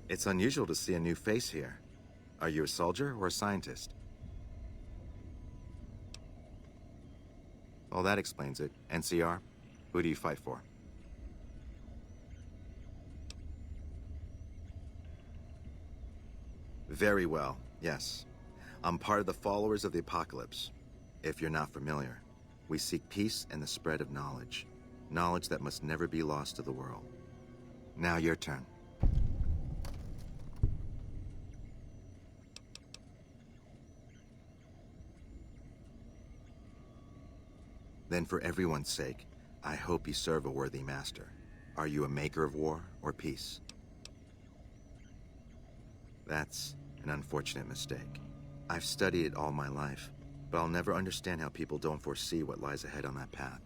It's unusual to see a new face here. Are you a soldier or a scientist? Well, that explains it. NCR, who do you fight for? Very well, yes. I'm part of the followers of the Apocalypse. If you're not familiar, we seek peace and the spread of knowledge. Knowledge that must never be lost to the world. Now your turn. Then for everyone's sake, I hope you serve a worthy master. Are you a maker of war or peace? That's an unfortunate mistake. I've studied it all my life, but I'll never understand how people don't foresee what lies ahead on that path.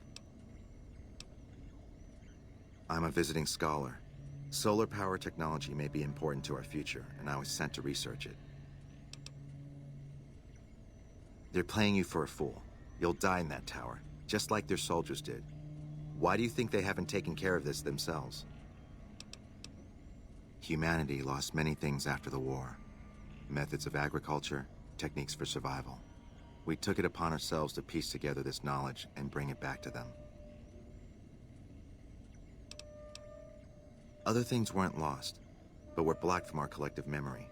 I'm a visiting scholar. Solar power technology may be important to our future, and I was sent to research it. They're playing you for a fool. You'll die in that tower, just like their soldiers did. Why do you think they haven't taken care of this themselves? Humanity lost many things after the war. Methods of agriculture, techniques for survival. We took it upon ourselves to piece together this knowledge and bring it back to them. Other things weren't lost, but were blocked from our collective memory.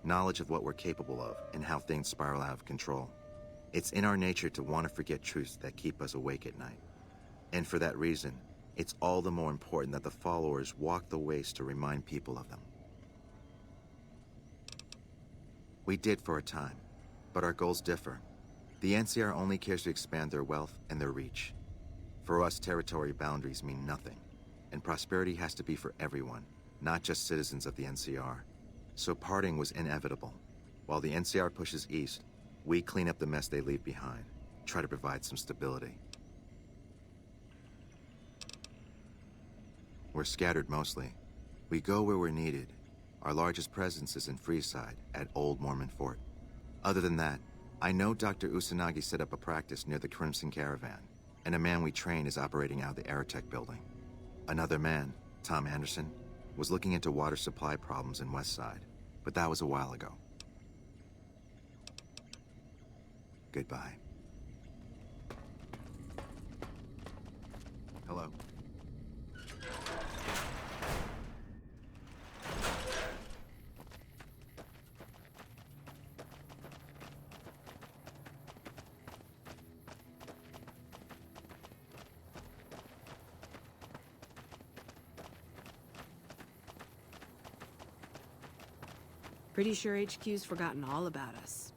Knowledge of what we're capable of and how things spiral out of control. It's in our nature to want to forget truths that keep us awake at night. And for that reason, it's all the more important that the followers walk the ways to remind people of them. We did for a time, but our goals differ. The NCR only cares to expand their wealth and their reach. For us, territory boundaries mean nothing, and prosperity has to be for everyone, not just citizens of the NCR. So parting was inevitable. While the NCR pushes east, we clean up the mess they leave behind, try to provide some stability. We're scattered mostly. We go where we're needed. Our largest presence is in Freeside, at Old Mormon Fort. Other than that, I know Dr. Usanagi set up a practice near the Crimson Caravan, and a man we train is operating out of the Aerotech building. Another man, Tom Anderson, was looking into water supply problems in Westside, but that was a while ago. Goodbye. Hello. Pretty sure HQ's forgotten all about us.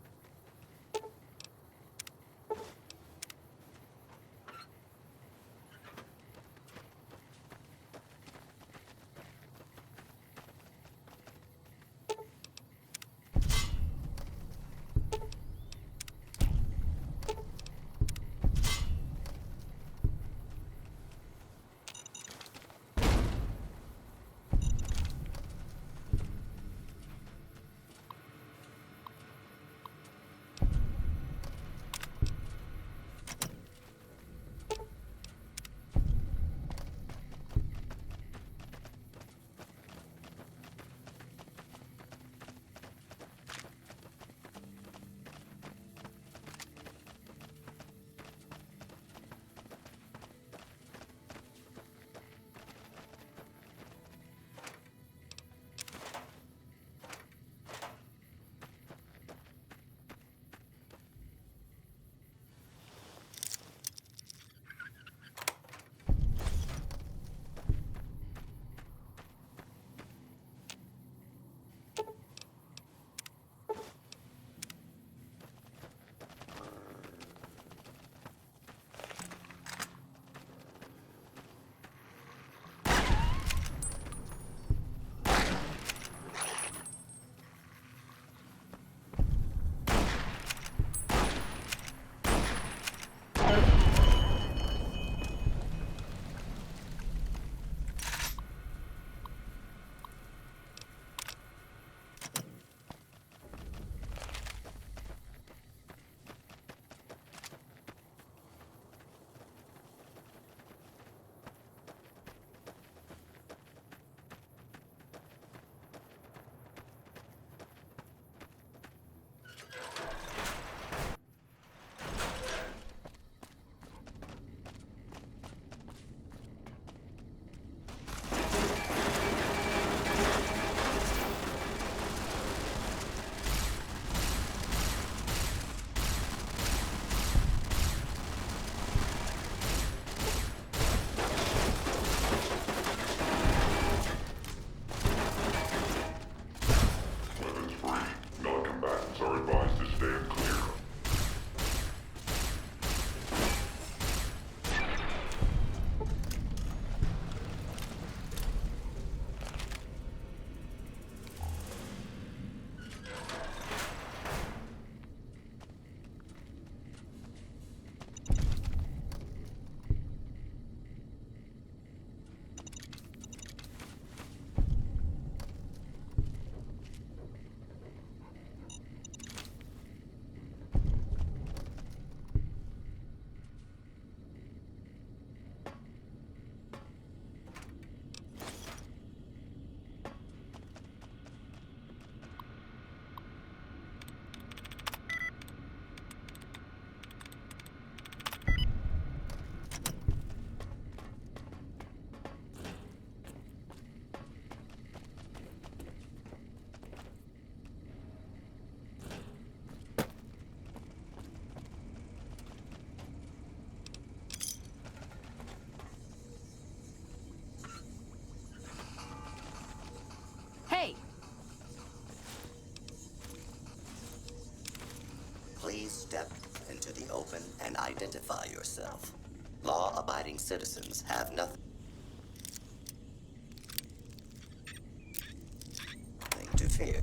open and identify yourself. Law-abiding citizens have nothing to fear.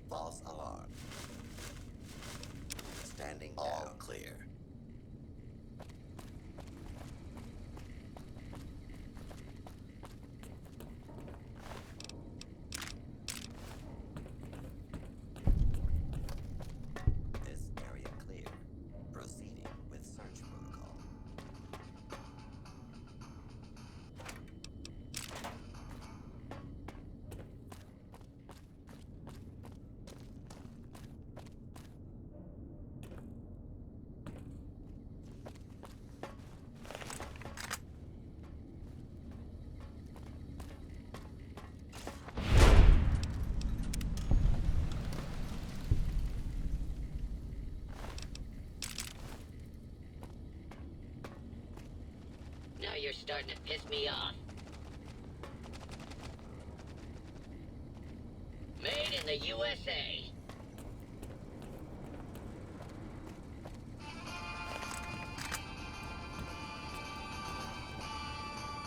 False alarm. Standing down. All clear. This area clear. Proceeding with search protocol. Now you're starting to piss me off. Made in the USA.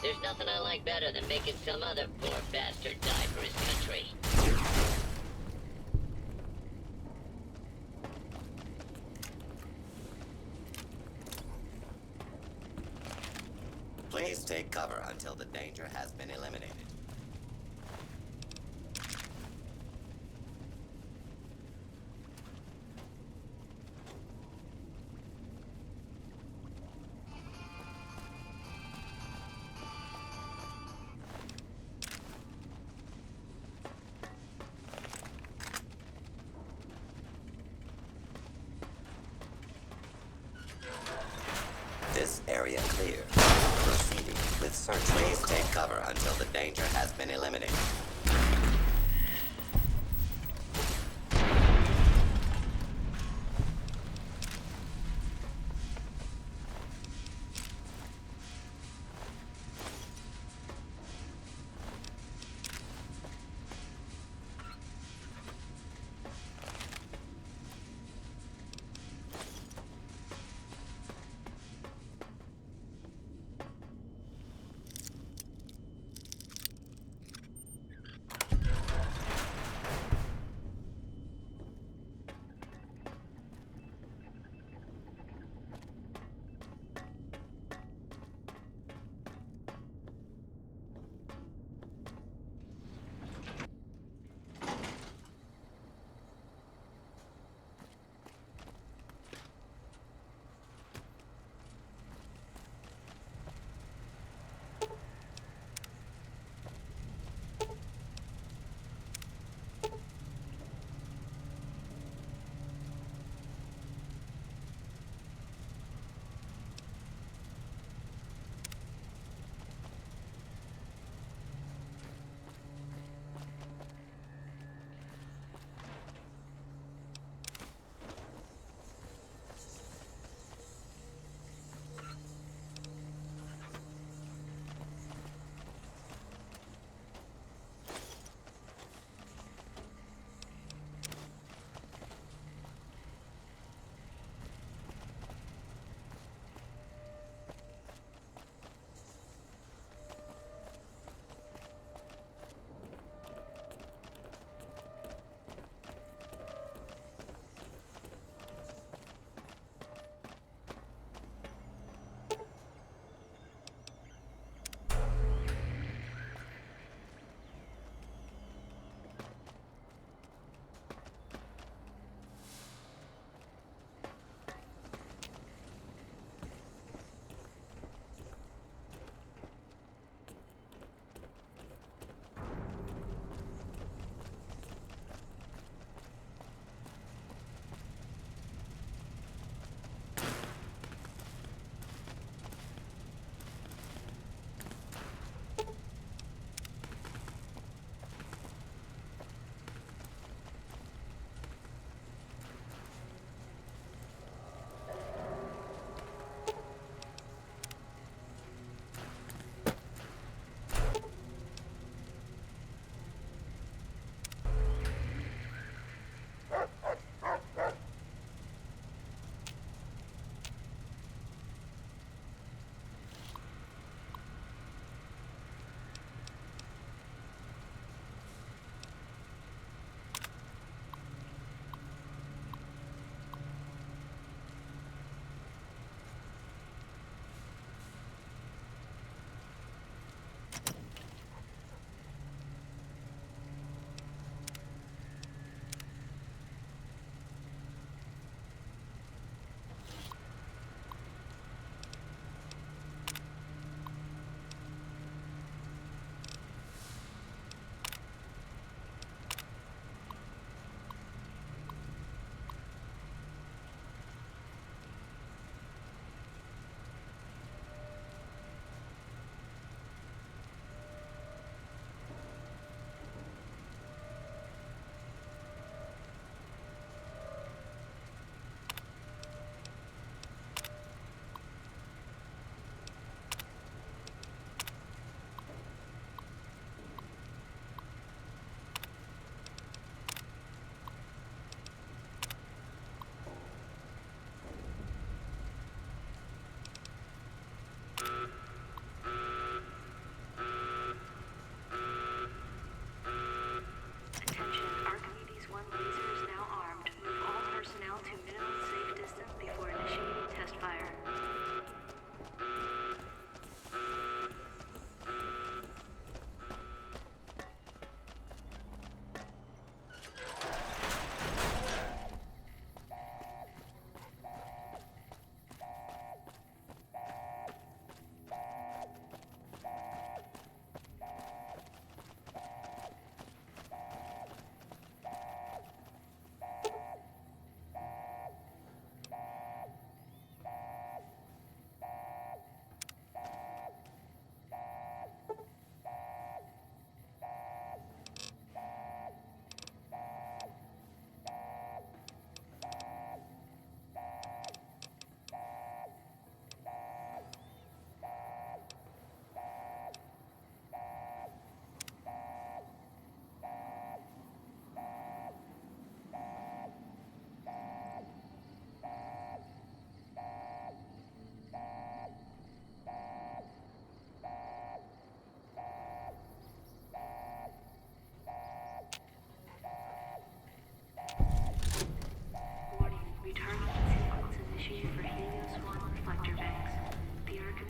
There's nothing I like better than making some other poor bastard die for his country. Please take cover until the danger has been eliminated. This area clear. Proceeding with search. Please take cover until the danger has been eliminated.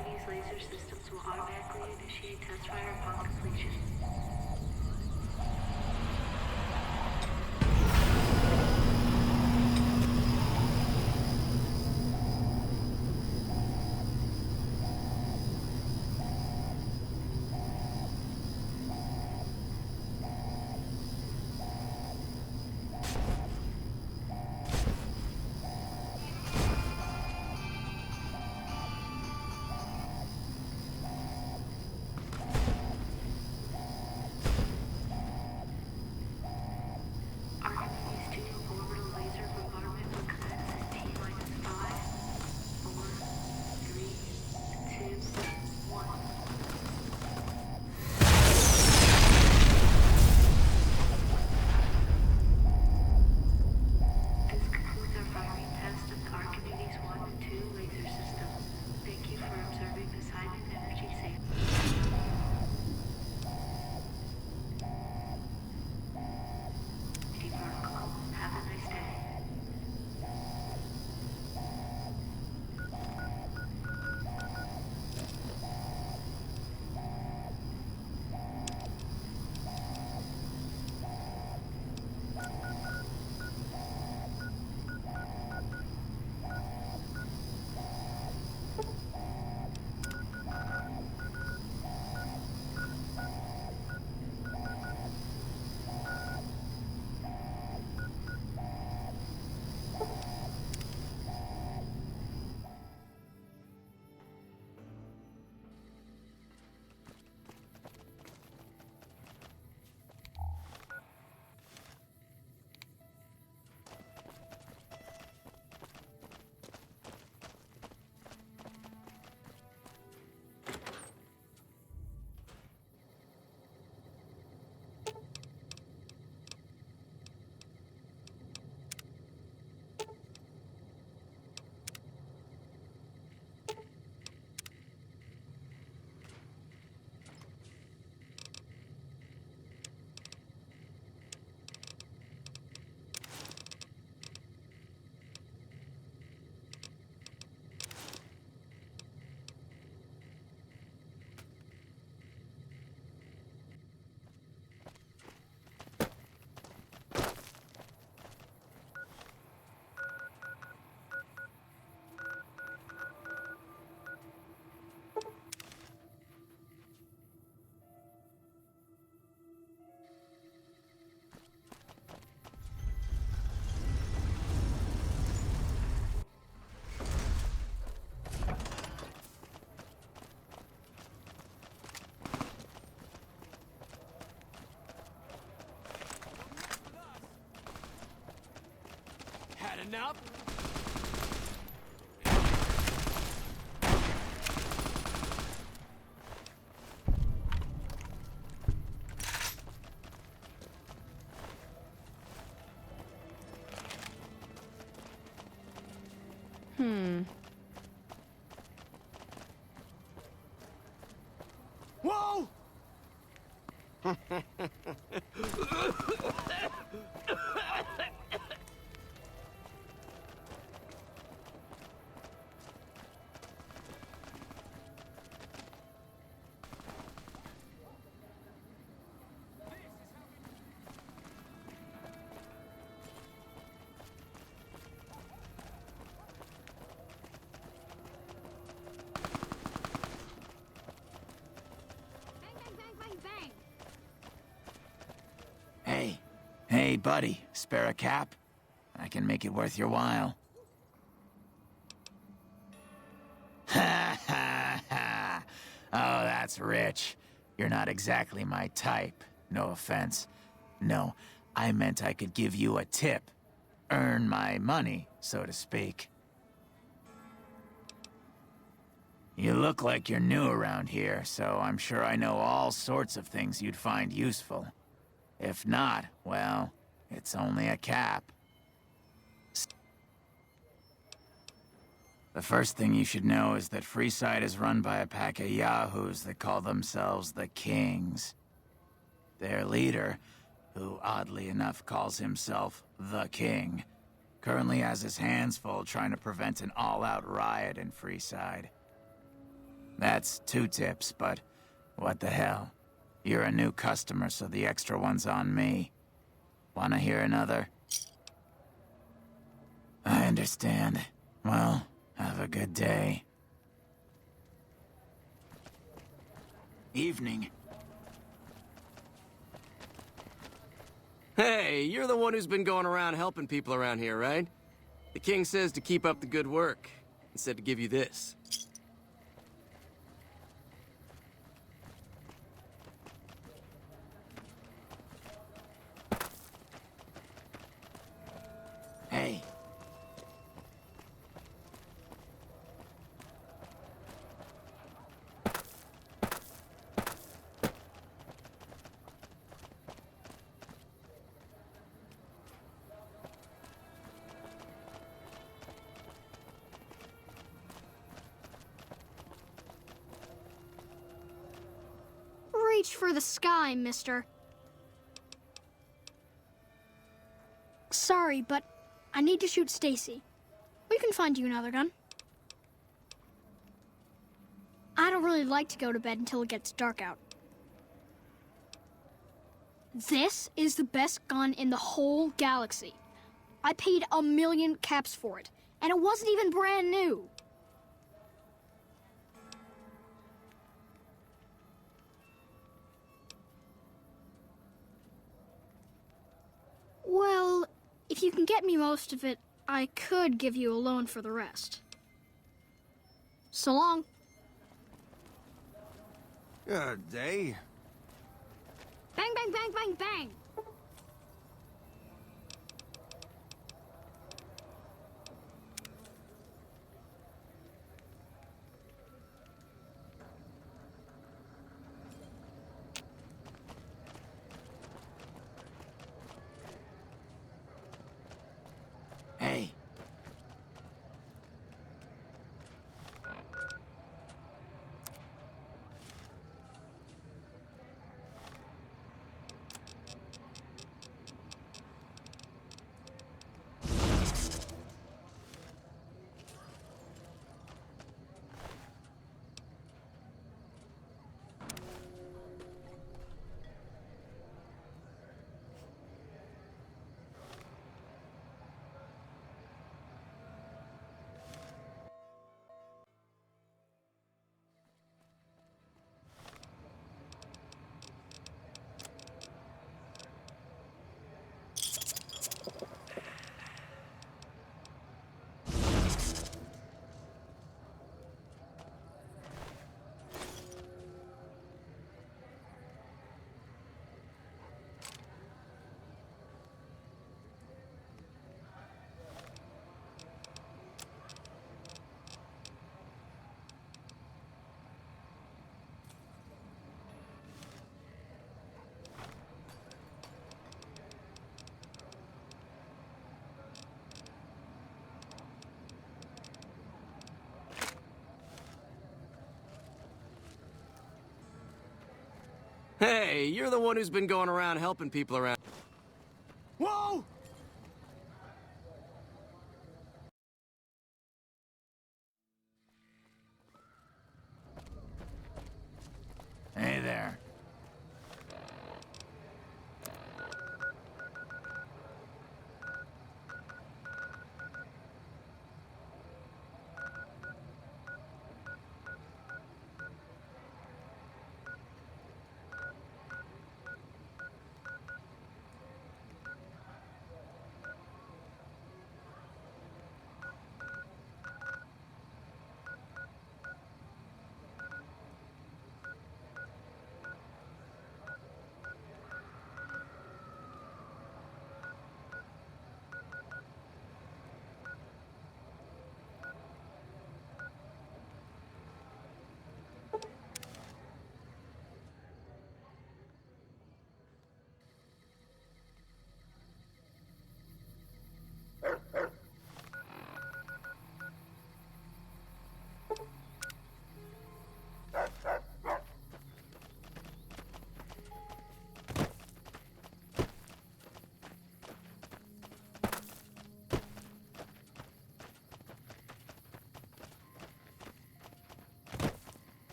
Archimedes laser systems will automatically initiate test fire upon completion. Enough? Whoa! Hey, buddy, spare a cap? I can make it worth your while. Ha ha ha! Oh, that's rich. You're not exactly my type. No offense. No, I meant I could give you a tip. Earn my money, so to speak. You look like you're new around here, so I'm sure I know all sorts of things you'd find useful. If not, well, it's only a cap. The first thing you should know is that Freeside is run by a pack of yahoos that call themselves the Kings. Their leader, who oddly enough calls himself the King, currently has his hands full trying to prevent an all-out riot in Freeside. That's 2 tips, but what the hell? You're a new customer, so the extra one's on me. Wanna hear another? I understand. Well, have a good day. Evening. Hey, you're the one who's been going around helping people around here, right? The king says to keep up the good work, and said to give you this. Hey. Reach for the sky, mister. Sorry, but I need to shoot Stacy. We can find you another gun. I don't really like to go to bed until it gets dark out. This is the best gun in the whole galaxy. I paid 1,000,000 caps for it, and it wasn't even brand new. Well, if you can get me most of it, I could give you a loan for the rest. So long. Good day. Bang, bang, bang, bang, bang. Hey. Hey, you're the one who's been going around helping people around. Whoa! Hey there.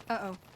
Uh-oh.